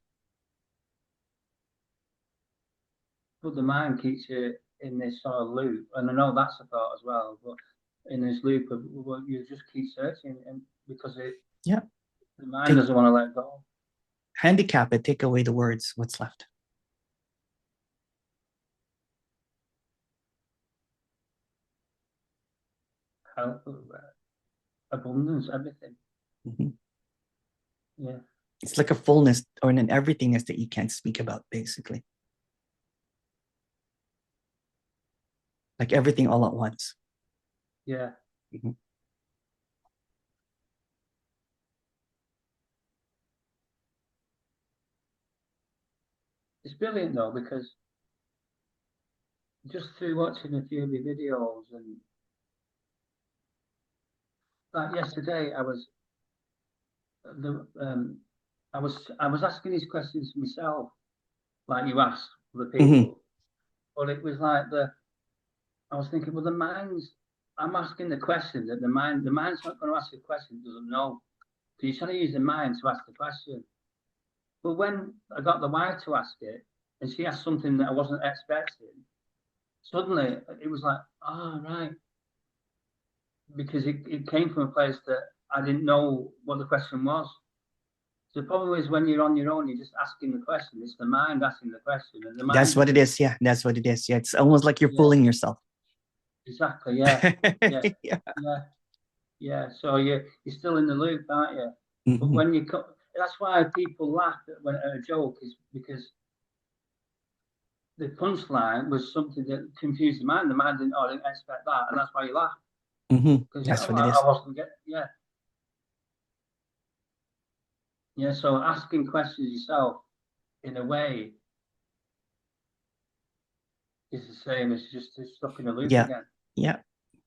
Speaker 1: But the mind keeps you in this sort of loop, and I know that's a thought as well. But in this loop of, well, you just keep searching, and because the mind doesn't want to let go.
Speaker 2: Handicap it. Take away the words. What's left?
Speaker 1: Health, abundance, everything.
Speaker 2: Mm-hmm.
Speaker 1: Yeah.
Speaker 2: It's like a fullness or an everythingness that you can't speak about, basically. Like everything all at once.
Speaker 1: Yeah.
Speaker 2: Mm-hmm.
Speaker 1: It's brilliant though, because just through watching a few of your videos, and like yesterday, I was asking these questions myself, like you asked the people, but it was like I was thinking, well, I'm asking the question that the mind's not going to ask a question it doesn't know. So you're trying to use the mind to ask the question. But when I got the wife to ask it, and she asked something that I wasn't expecting, suddenly it was like, oh, right. Because it came from a place that I didn't know what the question was. So the problem is when you're on your own, you're just asking the question. It's the mind asking the question. And the mind
Speaker 2: that's what it is. Yeah, that's what it is. Yeah, it's almost like you're fooling yourself.
Speaker 1: Exactly. Yeah. Yeah. So you're still in the loop, aren't you? Mm-hmm. But when that's why people laugh at a joke, is because the punchline was something that confused the mind. The mind didn't expect that, and that's why you laugh.
Speaker 2: Mm-hmm. That's what it is.
Speaker 1: I wasn't getting. Yeah. So asking questions yourself, in a way, is the same as just stuck in a loop again.
Speaker 2: Yeah.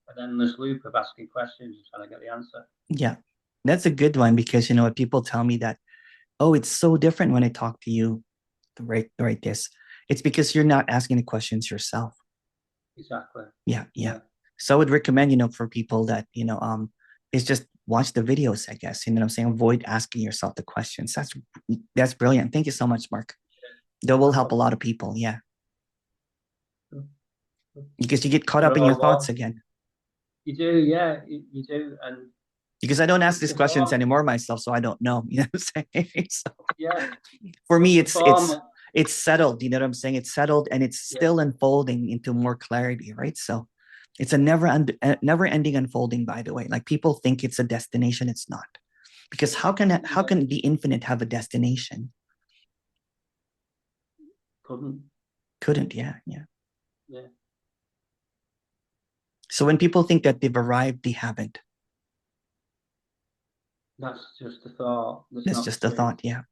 Speaker 1: And then this loop of asking questions and trying to get the answer.
Speaker 2: Yeah. That's a good one because, people tell me that, oh, it's so different when I talk to you, right this. It's because you're not asking the questions yourself.
Speaker 1: Exactly.
Speaker 2: Yeah. So I would recommend, for people that, it's just watch the videos, I guess. You know what I'm saying? Avoid asking yourself the questions. That's brilliant. Thank you so much, Mark. That will help a lot of people. Yeah. Because you get caught up in your thoughts again.
Speaker 1: You do, yeah, you do. And
Speaker 2: because I don't ask these questions anymore myself, so I don't know. You know what I'm saying? So
Speaker 1: yeah.
Speaker 2: for me, it's settled. You know what I'm saying? It's settled, and it's still unfolding into more clarity, right? So it's a never ending unfolding. By the way, like people think it's a destination, it's not, because how can the infinite have a destination? Couldn't. Yeah. So when people think that they've arrived, they haven't.
Speaker 1: That's just a thought.
Speaker 2: That's just a thought. Yeah.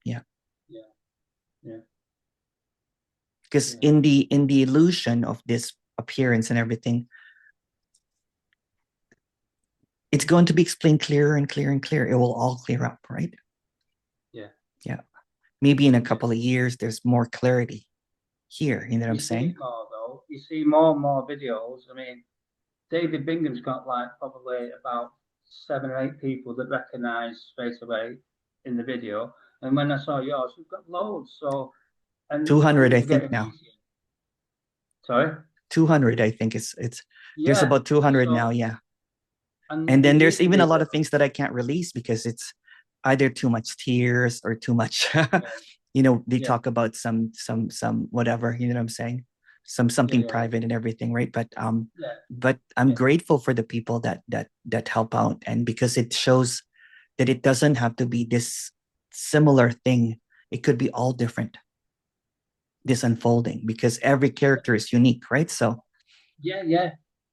Speaker 2: Because
Speaker 1: Yeah.
Speaker 2: in the illusion of this appearance and everything, it's going to be explained clearer and clearer and clearer. It will all clear up, right? Yeah. Maybe in a couple of years, there's more clarity here. You know what I'm saying?
Speaker 1: More, though. You see more and more videos. I mean, David Bingham's got like probably about 7 or 8 people that recognize straight away in the video. And when I saw yours, we've got loads. So, and
Speaker 2: 200, I think now.
Speaker 1: Easier. Sorry?
Speaker 2: 200, I think it's there's about 200 now. Yeah. And then there's even a lot of things that I can't release because it's either too much tears or too much, you know, they talk about some whatever, you know what I'm saying? Something private and everything, right? But I'm grateful for the people that help out, and because it shows that it doesn't have to be this similar thing. It could be all different, this unfolding, because every character is unique, right? So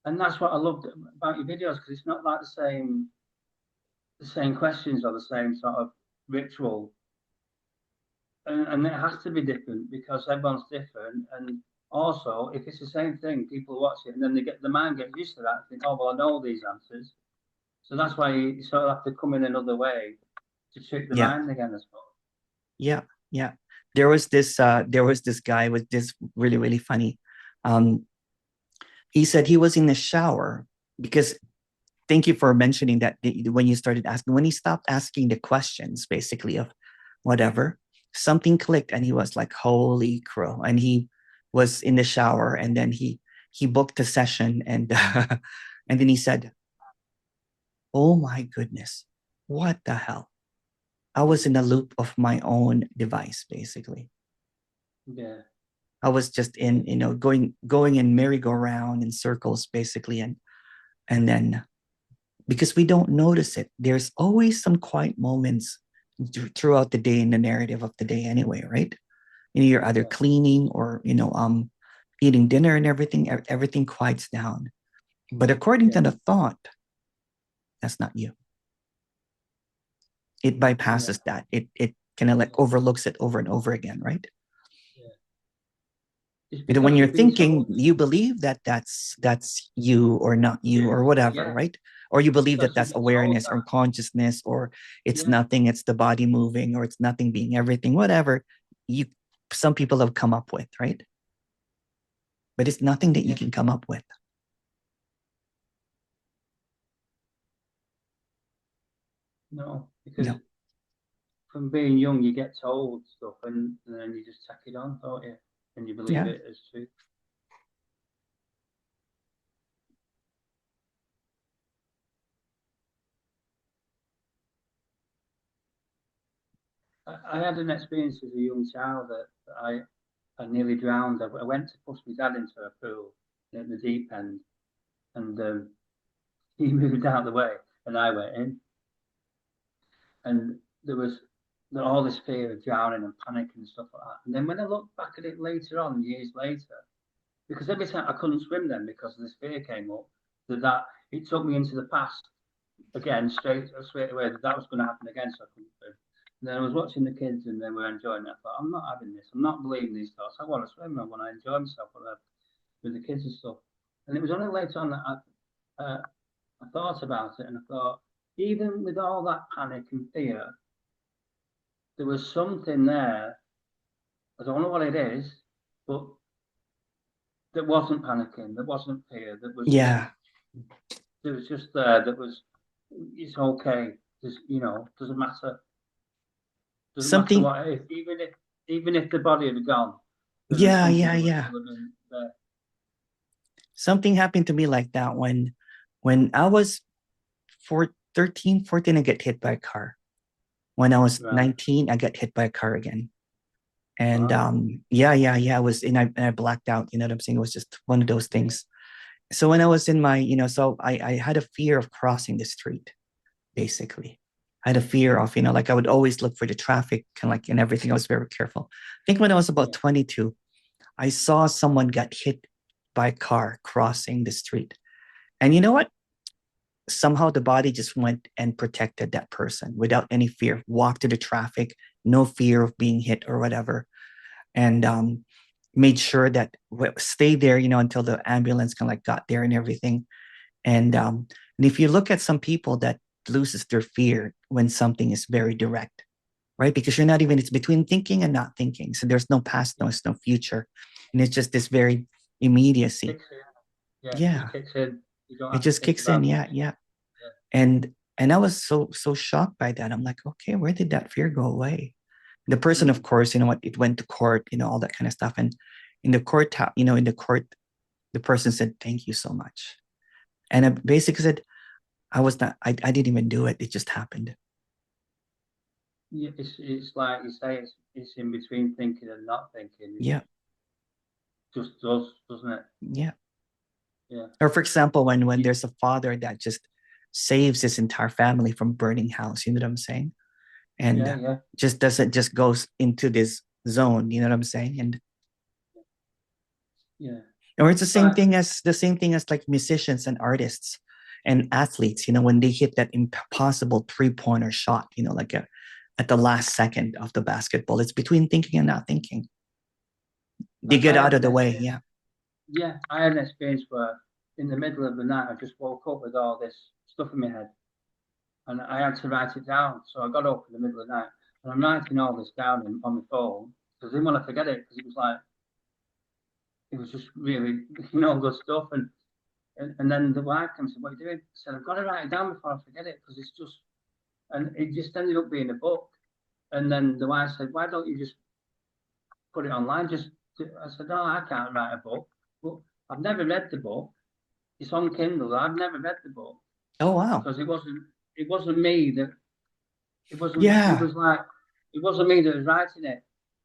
Speaker 1: and that's what I loved about your videos, because it's not like the same questions or the same sort of ritual, and it has to be different because everyone's different. And also, if it's the same thing, people watch it and then the mind gets used to that and think, oh well, I know all these answers. So that's why you sort of have to come in another way to trick the mind again, I suppose.
Speaker 2: Yeah. There was this guy with this really, really funny. He said he was in the shower because, thank you for mentioning that when you started asking, when he stopped asking the questions, basically of whatever, something clicked and he was like, holy crow. And he was in the shower, and then he booked a session, and and then he said, oh my goodness, what the hell? I was in a loop of my own device, basically.
Speaker 1: Yeah.
Speaker 2: I was just in, going in merry-go-round in circles, basically. And then, because we don't notice it, there's always some quiet moments throughout the day in the narrative of the day anyway, right? You're either cleaning or, eating dinner, and everything quiets down. But according to the thought, that's not you. It bypasses that. It kind of like overlooks it over and over again, right? But when you're thinking, you believe that that's you or not you or whatever, right? Or you believe that that's awareness or consciousness, or it's nothing, it's the body moving, or it's nothing being everything, whatever some people have come up with, right? But it's nothing that you can come up with.
Speaker 1: No, because from being young, you get told stuff, and then you just tack it on, don't you? And you believe it as truth. I had an experience as a young child that I nearly drowned. I went to push my dad into a pool at the deep end, and he moved out of the way, and I went in. And there was all this fear of drowning and panic and stuff like that. And then when I look back at it later on, years later, because every time I couldn't swim then because this fear came up, that it took me into the past again straight away that was going to happen again, so I couldn't swim. And then I was watching the kids and they were enjoying it. I thought, I'm not having this. I'm not believing these thoughts. I want to swim. I want to enjoy myself with the kids and stuff. And it was only later on that I thought about it, and I thought, even with all that panic and fear, there was something there. I don't know what it is, but that wasn't panicking, that wasn't fear, that was there was just there, that was it's okay. Just, doesn't matter. Doesn't matter
Speaker 2: Something,
Speaker 1: what, even if the body had gone, then there's
Speaker 2: yeah,
Speaker 1: something
Speaker 2: yeah,
Speaker 1: that would
Speaker 2: yeah.
Speaker 1: still have been there.
Speaker 2: Something happened to me like that when I was 13, 14, I get hit by a car. When I was
Speaker 1: Right.
Speaker 2: 19, I got hit by a car again. And
Speaker 1: Oh,
Speaker 2: yeah, yeah, yeah. I was and I blacked out. You know what I'm saying? It was just one of those
Speaker 1: yeah,
Speaker 2: things. So when I was in my, so I had a fear of crossing the street, basically. I had a fear of, like I would always look for the traffic, kind of like and everything. I was very careful. I think when I was about
Speaker 1: yeah,
Speaker 2: 22, I saw someone got hit by a car crossing the street. And you know what? Somehow the body just went and protected that person without any fear, walked to the traffic, no fear of being hit or whatever. And made sure that stayed there, until the ambulance kind of like got there and everything. And if you look at some people that loses their fear when something is very direct, right? Because you're not even, it's between thinking and not thinking. So there's no past,
Speaker 1: yeah.
Speaker 2: there's no future. And it's just this very immediacy.
Speaker 1: Kicks in. Yeah, it just
Speaker 2: Yeah.
Speaker 1: kicks in. You don't
Speaker 2: It
Speaker 1: have to
Speaker 2: just
Speaker 1: think
Speaker 2: kicks in.
Speaker 1: about
Speaker 2: Yeah.
Speaker 1: things.
Speaker 2: Yeah. And I was so shocked by that. I'm like, okay, where did that fear go away? The
Speaker 1: Yeah.
Speaker 2: person, of course, what, it went to court, all that kind of stuff. And in the court, in the court, the person said, thank you so much. And I basically said, I didn't even do it. It just happened.
Speaker 1: Yeah, it's like you say, it's in between thinking and not thinking. It
Speaker 2: Yeah.
Speaker 1: just does, doesn't it?
Speaker 2: Yeah.
Speaker 1: Yeah,
Speaker 2: Or for example, when
Speaker 1: Y-
Speaker 2: there's a father that just saves his entire family from burning house, you know what I'm saying? And
Speaker 1: yeah, yeah,
Speaker 2: just doesn't just goes into this zone, you know what I'm saying? And
Speaker 1: yeah.
Speaker 2: or it's
Speaker 1: Like,
Speaker 2: the same thing as like musicians and artists and athletes, when they hit that impossible three-pointer shot, like at the last second of the basketball. It's between thinking and not thinking. They get
Speaker 1: I
Speaker 2: out
Speaker 1: had
Speaker 2: of
Speaker 1: an
Speaker 2: the way.
Speaker 1: experience.
Speaker 2: Yeah.
Speaker 1: Yeah, I had an experience where in the middle of the night I just woke up with all this stuff in my head, and I had to write it down. So I got up in the middle of the night, and I'm writing all this down on my phone because I didn't want to forget it because it was just really good stuff. And then the wife comes and said, "What are you doing?" I said, "I've got to write it down before I forget it because it's just," and it just ended up being a book. And then the wife said, "Why don't you just put it online?" I said, "No, I can't write a book." But I've never read the book. It's on Kindle. I've never read the book
Speaker 2: Oh wow.
Speaker 1: because it wasn't me that it wasn't. It
Speaker 2: Yeah.
Speaker 1: was like it wasn't me that was writing it.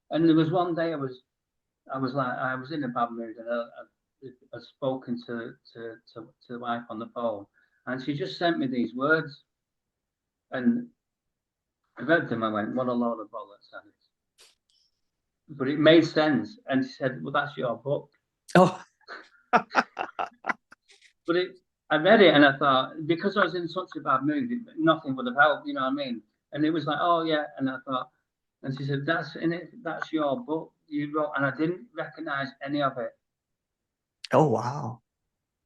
Speaker 1: And there was one day I was in a bad mood and I'd spoken to the wife on the phone, and she just sent me these words, and I read them. I went, "What a load of bollocks that is." But it made sense, and she said, "Well, that's your book."
Speaker 2: Oh
Speaker 1: But I read it and I thought, because I was in such a bad mood, nothing would have helped. You know what I mean? And it was like, "Oh yeah," and I thought, and she said, "That's in it. That's your book you wrote," and I didn't recognize any of it.
Speaker 2: oh wow.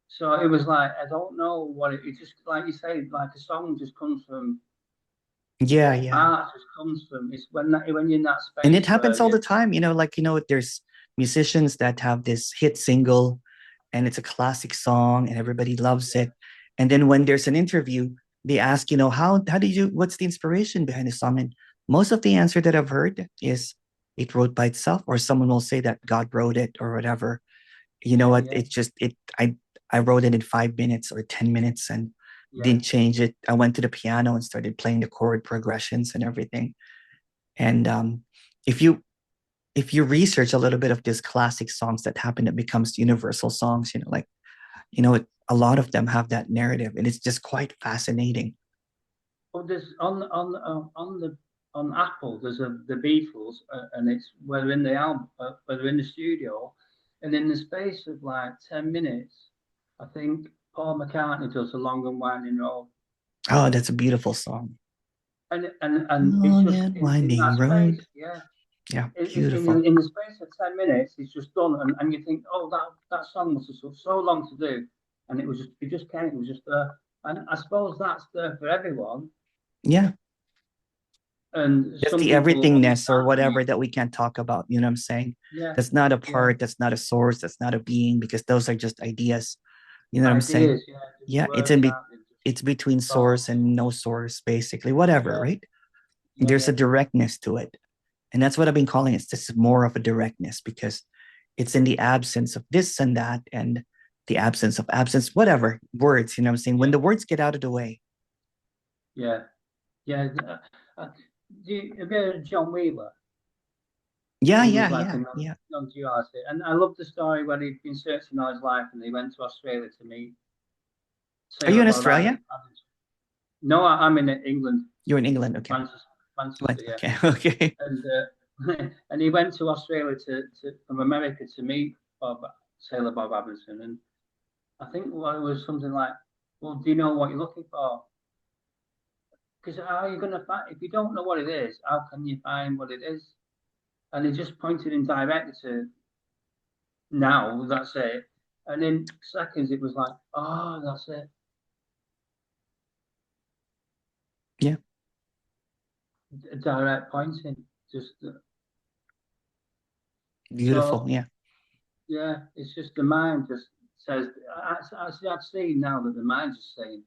Speaker 1: So it was like, I don't know what it just, like you say, like a song just comes from
Speaker 2: Yeah, yeah.
Speaker 1: art, just comes from, it's when you're in that
Speaker 2: And it
Speaker 1: space
Speaker 2: happens
Speaker 1: where
Speaker 2: all
Speaker 1: you,
Speaker 2: the time, like there's musicians that have this hit single and it's a classic song and everybody loves
Speaker 1: yeah,
Speaker 2: it. And then when there's an interview, they ask, how did you what's the inspiration behind the song? And most of the answer that I've heard is it wrote by itself, or someone will say that God wrote it or whatever. You know
Speaker 1: yeah,
Speaker 2: what?
Speaker 1: yeah,
Speaker 2: It just it I wrote it in 5 minutes or 10 minutes and
Speaker 1: yeah.
Speaker 2: didn't change it. I went to the piano and started playing the chord progressions and everything. And if you if you research a little bit of these classic songs that happen, it becomes universal songs, like, a lot of them have that narrative and it's just quite fascinating.
Speaker 1: Well, there's on Apple, there's the Beatles, and it's where they're in the album, where they're in the studio, and in the space of like 10 minutes, I think Paul McCartney does a long and winding road,
Speaker 2: Oh, that's a beautiful song.
Speaker 1: and it's
Speaker 2: Long
Speaker 1: just
Speaker 2: and
Speaker 1: in that
Speaker 2: winding road.
Speaker 1: space, yeah.
Speaker 2: Yeah, beautiful.
Speaker 1: In the space of 10 minutes, it's just done, and you think, oh, that song must have took so long to do, and it just came, it was just there, and I suppose that's there for everyone,
Speaker 2: Yeah,
Speaker 1: and
Speaker 2: that's
Speaker 1: some
Speaker 2: the
Speaker 1: people
Speaker 2: everythingness or
Speaker 1: understand
Speaker 2: whatever
Speaker 1: that.
Speaker 2: that we can't talk about. You know what I'm saying?
Speaker 1: Yeah,
Speaker 2: That's not a
Speaker 1: yeah,
Speaker 2: part, that's not a source, that's not a being, because those are just ideas. You know what I'm saying?
Speaker 1: ideas, yeah, just
Speaker 2: Yeah, it's
Speaker 1: words,
Speaker 2: in be
Speaker 1: aren't they?
Speaker 2: it's between source and no source, basically, whatever, right? There's a directness to it. And that's what I've been calling it. This is more of a directness because it's in the absence of this and that and the absence of absence, whatever words, you know what I'm saying? When the words get out of the way.
Speaker 1: Yeah. Yeah. Have you heard of John Wheeler?
Speaker 2: Yeah,
Speaker 1: He
Speaker 2: yeah,
Speaker 1: was like
Speaker 2: yeah,
Speaker 1: a
Speaker 2: yeah.
Speaker 1: non-duality. And I love the story when he'd been searching all his life and he went to Australia to meet
Speaker 2: Are you
Speaker 1: Sailor
Speaker 2: in
Speaker 1: Bob
Speaker 2: Australia?
Speaker 1: No, I'm in England.
Speaker 2: You're in England, okay.
Speaker 1: Manchester, yeah.
Speaker 2: Okay, okay.
Speaker 1: And and he went to Australia from America to meet Sailor Bob Robinson. And I think what it was something like, well, do you know what you're looking for? Because how are you going to find, if you don't know what it is, how can you find what it is? And he just pointed in direct to now, that's it. And in seconds, it was like, oh, that's it.
Speaker 2: Yeah.
Speaker 1: Direct pointing, just
Speaker 2: Beautiful,
Speaker 1: so,
Speaker 2: yeah.
Speaker 1: yeah, it's just the mind just says, I've seen now that the mind's just saying,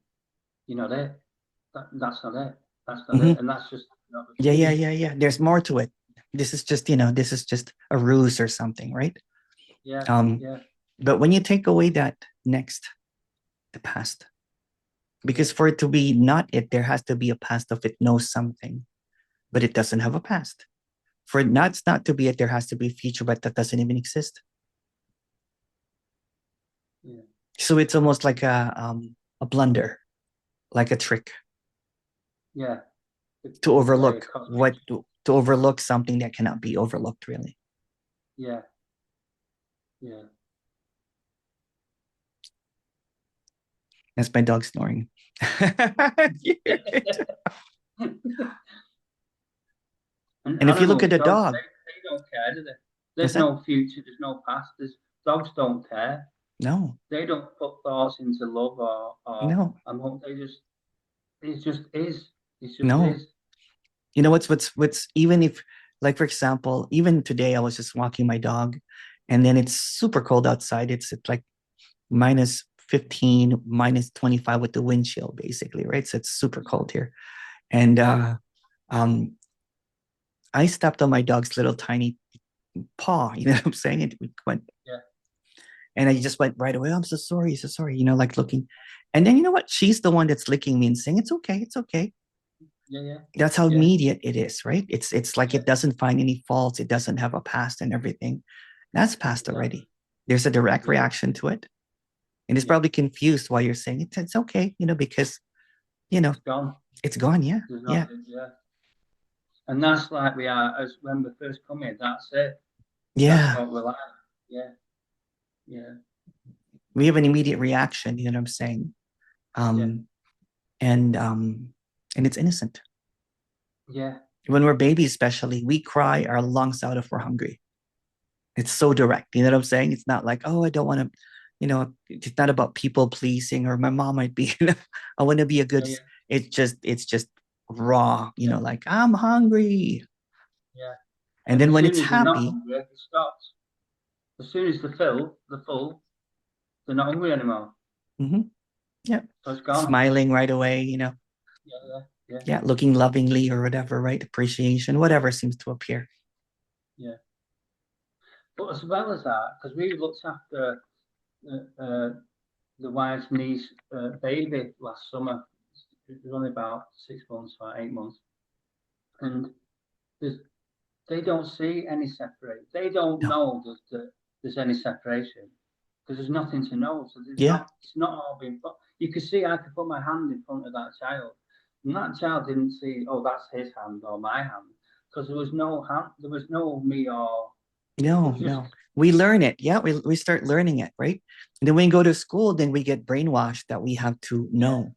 Speaker 1: you know, that's not it. That's not it. And that's just not the
Speaker 2: Yeah, yeah,
Speaker 1: truth.
Speaker 2: yeah, yeah. There's more to it. This is just, this is just a ruse or something, right?
Speaker 1: Yeah, yeah,
Speaker 2: But when you take away that next, the past, because for it to be not it, there has to be a past of it knows something, but it doesn't have a past. For it not to be it, there has to be a future, but that doesn't even exist.
Speaker 1: yeah.
Speaker 2: So it's almost like a blunder, like a trick.
Speaker 1: Yeah.
Speaker 2: To overlook
Speaker 1: Contradiction.
Speaker 2: to overlook something that cannot be overlooked, really.
Speaker 1: Yeah. Yeah.
Speaker 2: That's my dog snoring. And if you look at
Speaker 1: Animals
Speaker 2: a
Speaker 1: don't,
Speaker 2: dog,
Speaker 1: they don't care, do they?
Speaker 2: what's
Speaker 1: There's
Speaker 2: that?
Speaker 1: no future, there's no past. Dogs don't care.
Speaker 2: No,
Speaker 1: They don't put thoughts into love or
Speaker 2: no,
Speaker 1: they just, it just is. It just
Speaker 2: no.
Speaker 1: is.
Speaker 2: You know what's even if, like, for example, even today I was just walking my dog, and then it's super cold outside. It's like minus 15, minus 25 with the wind chill, basically, right? So it's super cold here. And um I stepped on my dog's little tiny paw, you know what I'm saying? And we went,
Speaker 1: Yeah.
Speaker 2: and I just went right away. I'm so sorry, like looking. And then you know what? She's the one that's licking me and saying, it's okay, it's okay.
Speaker 1: Yeah. Yeah.
Speaker 2: That's how
Speaker 1: Yeah.
Speaker 2: immediate it is, right? It's like
Speaker 1: Yeah.
Speaker 2: it doesn't find any faults, it doesn't have a past and everything. That's past
Speaker 1: Exactly.
Speaker 2: already. There's a direct
Speaker 1: Yeah.
Speaker 2: reaction to it. And it's
Speaker 1: Yeah.
Speaker 2: probably confused why you're saying it's okay, because
Speaker 1: It's gone.
Speaker 2: it's gone. Yeah.
Speaker 1: There's
Speaker 2: Yeah.
Speaker 1: nothing. Yeah. And that's like we are as when we first come in. That's it. That's
Speaker 2: Yeah.
Speaker 1: what we're like. Yeah. Yeah.
Speaker 2: We have an immediate reaction, you know what I'm saying?
Speaker 1: Yeah.
Speaker 2: Um, and it's innocent.
Speaker 1: Yeah.
Speaker 2: When we're babies, especially, we cry our lungs out if we're hungry. It's so direct. You know what I'm saying? It's not like, oh, I don't want to, it's not about people pleasing, or my mom might be, I want to be a good,
Speaker 1: Yeah.
Speaker 2: it's just raw,
Speaker 1: Yeah.
Speaker 2: like, I'm hungry.
Speaker 1: Yeah.
Speaker 2: And
Speaker 1: And
Speaker 2: then
Speaker 1: as
Speaker 2: when
Speaker 1: soon
Speaker 2: it's
Speaker 1: as they're not
Speaker 2: happy,
Speaker 1: hungry, it stops. As soon as they're full, they're not hungry anymore.
Speaker 2: mhm, yeah,
Speaker 1: So it's gone.
Speaker 2: smiling right away,
Speaker 1: Yeah. Yeah. Yeah.
Speaker 2: yeah, looking lovingly or whatever, right? Appreciation, whatever seems to appear.
Speaker 1: Yeah. But as well as that, because we looked after the wife's niece baby last summer. It was only about 6 months or 8 months, and there's, they don't see any separate. They don't
Speaker 2: No.
Speaker 1: know that there's any separation because there's nothing to know. So there's
Speaker 2: Yeah.
Speaker 1: not. It's not all been. You could see. I could put my hand in front of that child, and that child didn't see. Oh, that's his hand or my hand, because there was no hand. There was no me or. It
Speaker 2: No,
Speaker 1: was just.
Speaker 2: no. We learn it. Yeah, we start learning it, right? And then when we go to school, then we get brainwashed that we have to
Speaker 1: Yeah.
Speaker 2: know,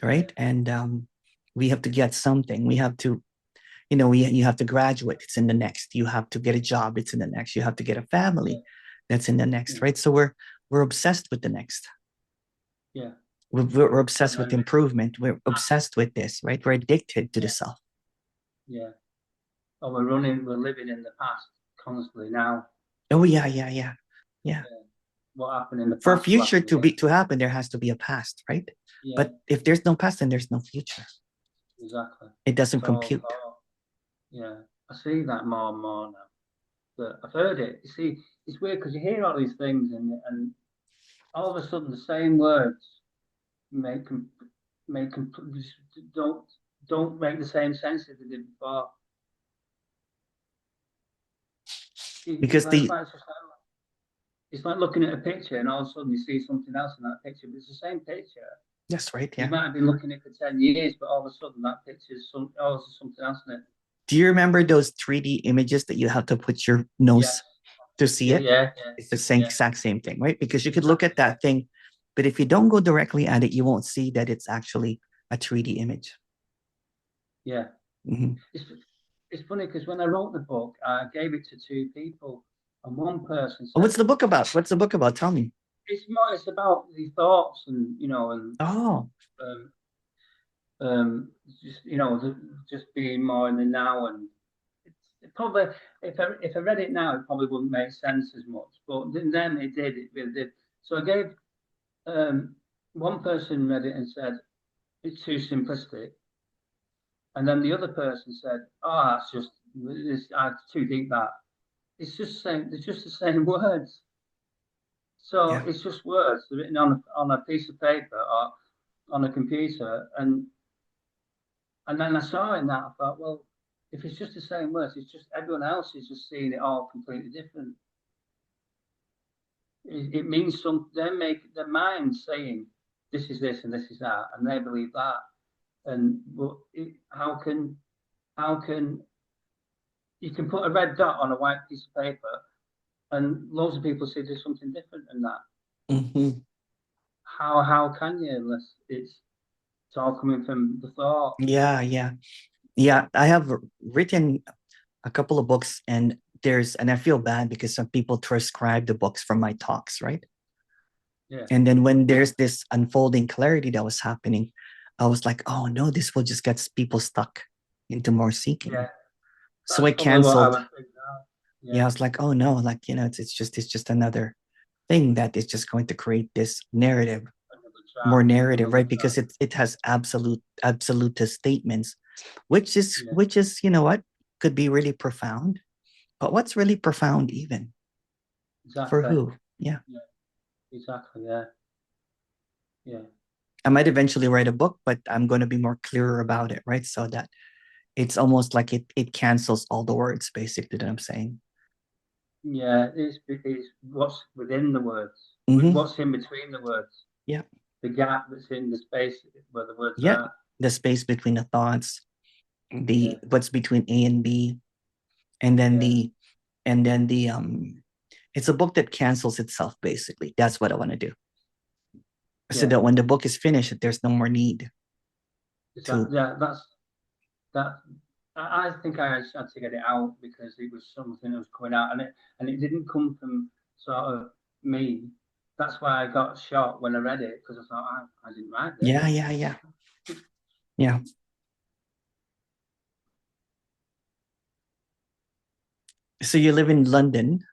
Speaker 2: right? And we have to get something. We have to, you have to graduate. It's in the next. You have to get a job. It's in the next. You have to get a
Speaker 1: Yeah.
Speaker 2: family. That's in the next,
Speaker 1: Yeah.
Speaker 2: right? So we're obsessed with the next.
Speaker 1: Yeah.
Speaker 2: We're obsessed
Speaker 1: And
Speaker 2: with
Speaker 1: then.
Speaker 2: improvement. We're obsessed with this, right? We're addicted to the
Speaker 1: Yeah.
Speaker 2: self.
Speaker 1: Yeah. Or we're running. We're living in the past constantly now.
Speaker 2: Oh yeah, yeah, yeah, yeah.
Speaker 1: what happened in the
Speaker 2: For
Speaker 1: past will
Speaker 2: future
Speaker 1: happen again.
Speaker 2: to happen, there has to be a past, right?
Speaker 1: Yeah,
Speaker 2: But if there's no past, then there's no future.
Speaker 1: exactly.
Speaker 2: It doesn't
Speaker 1: It's all
Speaker 2: compute.
Speaker 1: thought. Yeah, I see that more and more now. But I've heard it. You see, it's weird because you hear all these things, and all of a sudden the same words make them don't make the same sense as they did before.
Speaker 2: Because the
Speaker 1: It's like looking at a picture and all of a sudden you see something else in that picture, but it's the same picture.
Speaker 2: that's right,
Speaker 1: You
Speaker 2: yeah.
Speaker 1: might have been looking at it for 10 years, but all of a sudden that picture is something else in it.
Speaker 2: Do you remember those 3D images that you have to put your nose to see it?
Speaker 1: Yeah.
Speaker 2: It's the same exact same thing, right? Because you could look at that thing, but if you don't go directly at it, you won't see that it's actually a 3D image.
Speaker 1: Yeah.
Speaker 2: Mm-hmm.
Speaker 1: It's funny because when I wrote the book, I gave it to two people, and one person said,
Speaker 2: What's the book about? What's the book about? Tell me.
Speaker 1: It's about the thoughts and
Speaker 2: Oh,
Speaker 1: um, um, just just being more in the now, and it probably if I read it now, it probably wouldn't make sense as much, but then it did. It really did. So I gave one person read it and said it's too simplistic, and then the other person said, "Oh, that's just it's too deep. That it's just saying it's just the same words. So
Speaker 2: yeah.
Speaker 1: it's just words written on a piece of paper or on a computer, and then I saw in that I thought, well, if it's just the same words, it's just everyone else is just seeing it all completely different. It means some. They make their mind saying this is this and this is that, and they believe that. And well, how can you can put a red dot on a white piece of paper, and loads of people see there's something different than that.
Speaker 2: Mm-hmm.
Speaker 1: How can you unless it's all coming from the thought?
Speaker 2: Yeah. I have written a couple of books, and I feel bad because some people transcribe the books from my talks, right?
Speaker 1: Yeah.
Speaker 2: And then when there's this unfolding clarity that was happening, I was like, oh no, this will just get people stuck into more seeking.
Speaker 1: Yeah.
Speaker 2: So I
Speaker 1: That's probably what I
Speaker 2: canceled.
Speaker 1: would think now.
Speaker 2: Yeah, I was like, oh no, like it's just another thing that is just going to create this narrative, more narrative, right? Because it has absolutist statements, which is you know what could be really profound, but what's really profound even for
Speaker 1: Exactly.
Speaker 2: who? Yeah.
Speaker 1: Exactly. Yeah. Yeah.
Speaker 2: I might eventually write a book, but I'm going to be more clearer about it, right? So that it's almost like it cancels all the words, basically, that I'm saying.
Speaker 1: Yeah. It's what's within the words,
Speaker 2: Mm-hmm.
Speaker 1: what's in between the words.
Speaker 2: Yeah.
Speaker 1: The gap that's in the space where the words
Speaker 2: Yeah.
Speaker 1: are.
Speaker 2: The space between the thoughts, what's between A and B, and then the it's a book that cancels itself, basically. That's what I want to do. So that when the book is finished, there's no more need to.
Speaker 1: That's that. I think I had to get it out because it was something that was coming out, and it didn't come from sort of me. That's why I got shocked when I read it because I thought I didn't write this.
Speaker 2: Yeah. So you live in London?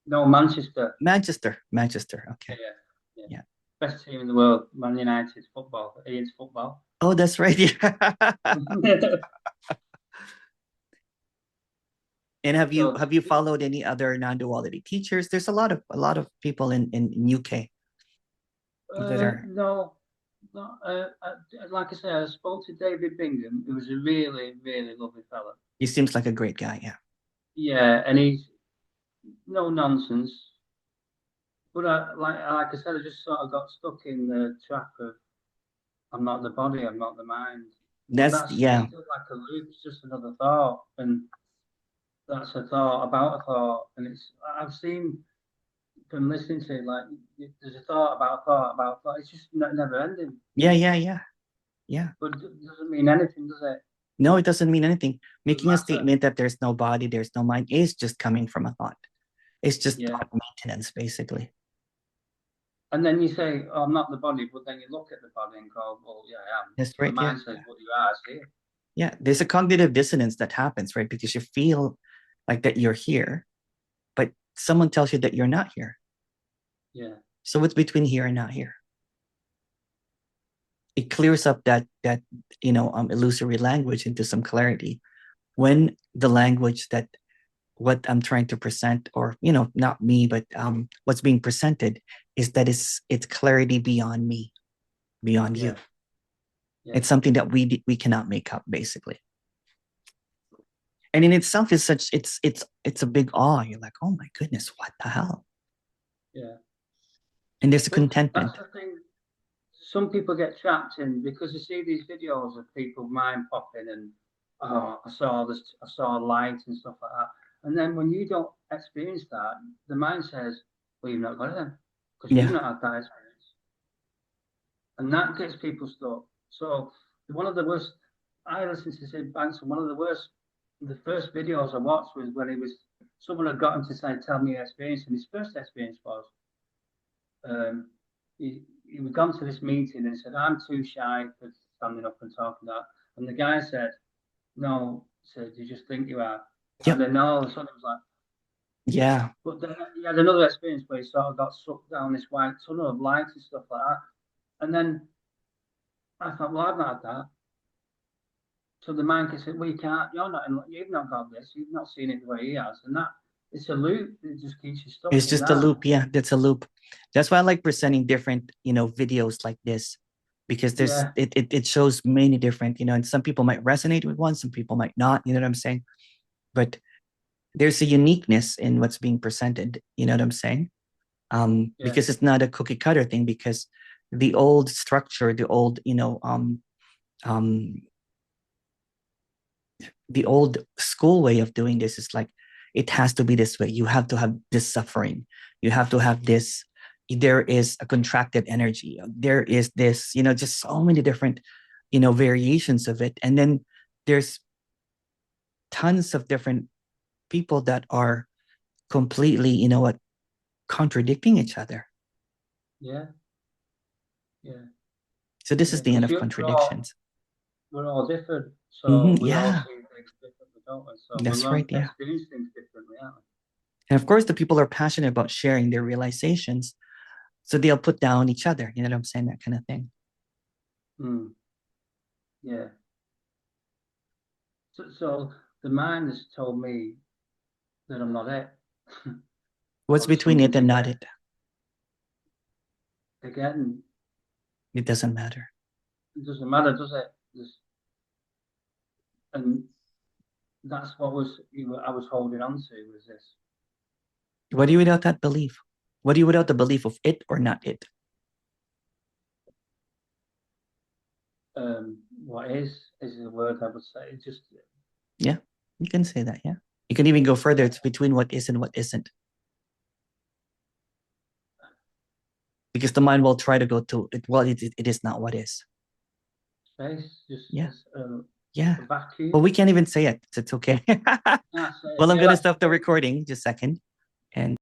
Speaker 1: No, Manchester.
Speaker 2: Manchester. Okay.
Speaker 1: Yeah. Best team in the world, Man United football. Ian's football.
Speaker 2: Oh, that's right. Yeah. And have you followed any other non-duality teachers? There's a lot of people in UK that are.
Speaker 1: No, like I said, I spoke to David Bingham, who was a really, really lovely fella.
Speaker 2: He seems like a great guy. Yeah.
Speaker 1: Yeah, and he's no nonsense. But like I said, I just sort of got stuck in the trap of I'm not the body, I'm not the mind. But
Speaker 2: That's
Speaker 1: it's still like a loop. It's just another thought, and that's a thought about a thought. And I've seen from listening to it, like there's a thought about a thought about a thought. It's just never ending.
Speaker 2: Yeah.
Speaker 1: But it doesn't mean anything, does it?
Speaker 2: No, it doesn't mean anything. Making a statement that there's no body, there's no mind is just coming from a thought. It's just thought maintenance, basically.
Speaker 1: And then you say, oh, I'm not the body, but then you look at the body and go, well, yeah, I am.
Speaker 2: That's right.
Speaker 1: The mind says what you are, see it.
Speaker 2: Yeah, there's a cognitive dissonance that happens, right? Because you feel like that you're here, but someone tells you that you're not here.
Speaker 1: Yeah.
Speaker 2: So what's between here and not here? It clears up that illusory language into some clarity. When the language that what I'm trying to present, or not me, but what's being presented is that it's clarity beyond me, beyond you.
Speaker 1: Yeah.
Speaker 2: It's something that we cannot make up, basically. And in itself is such it's a big awe. You're like, oh my goodness, what the hell?
Speaker 1: Yeah.
Speaker 2: And there's a
Speaker 1: But
Speaker 2: contentment.
Speaker 1: that's the thing. Some people get trapped in, because you see these videos of people mind popping and, oh, I saw this, I saw light and stuff like that. And then when you don't experience that, the mind says, well, you've not got it then, because you've
Speaker 2: Yeah.
Speaker 1: not had that experience. And that gets people stuck. So one of the worst, I listened to Sid Banks, and one of the worst, the first videos I watched was when someone had got him to say, tell me your experience. And his first experience was, he was gone to this meeting and said, I'm too shy for standing up and talking that. And the guy said, no, said, you just think you are.
Speaker 2: Yep.
Speaker 1: And then all of a sudden it was like,
Speaker 2: yeah.
Speaker 1: But then he had another experience where he sort of got sucked down this white tunnel of light and stuff like that. And then I thought, well, I've not had that. So the mind can say, well, you've not got this, you've not seen it the way he has. And that, it's a loop, it just keeps you stuck
Speaker 2: It's
Speaker 1: in
Speaker 2: just
Speaker 1: that.
Speaker 2: a loop. Yeah, that's a loop. That's why I like presenting different, videos like this, because it shows many different, and some people might resonate with one, some people might not, you know what I'm saying? But there's a uniqueness in what's being presented, you know what I'm saying? Because it's not a cookie cutter thing, because the old structure, the old, the old school way of doing this is like, it has to be this way. You have to have this suffering. You have to have this. There is a contracted energy. There is this, just so many different, variations of it. And then there's tons of different people that are completely, contradicting each other.
Speaker 1: Yeah. Yeah.
Speaker 2: So this is the end of contradictions.
Speaker 1: We're all different, so we all
Speaker 2: Yeah.
Speaker 1: see things differently, don't we? So
Speaker 2: That's right. Yeah.
Speaker 1: experience things differently, aren't we?
Speaker 2: And of course, the people are passionate about sharing their realizations, so they'll put down each other. You know what I'm saying? That kind of thing.
Speaker 1: Yeah. So the mind has told me that I'm not it.
Speaker 2: What's between it and not it?
Speaker 1: Again,
Speaker 2: it doesn't matter.
Speaker 1: It doesn't matter, does it? And that's what I was holding on to, was this.
Speaker 2: What do you without that belief? What do you without the belief of it or not it?
Speaker 1: What is the word I would say. It's just,
Speaker 2: yeah, you can say that. Yeah, you can even go further. It's between what is and what isn't, because the mind will try to go to it. Well, it is not what is.
Speaker 1: Space, just
Speaker 2: yeah, yeah.
Speaker 1: a vacuum.
Speaker 2: Well, we can't even say it. It's okay. Well, I'm gonna stop the recording just a second, and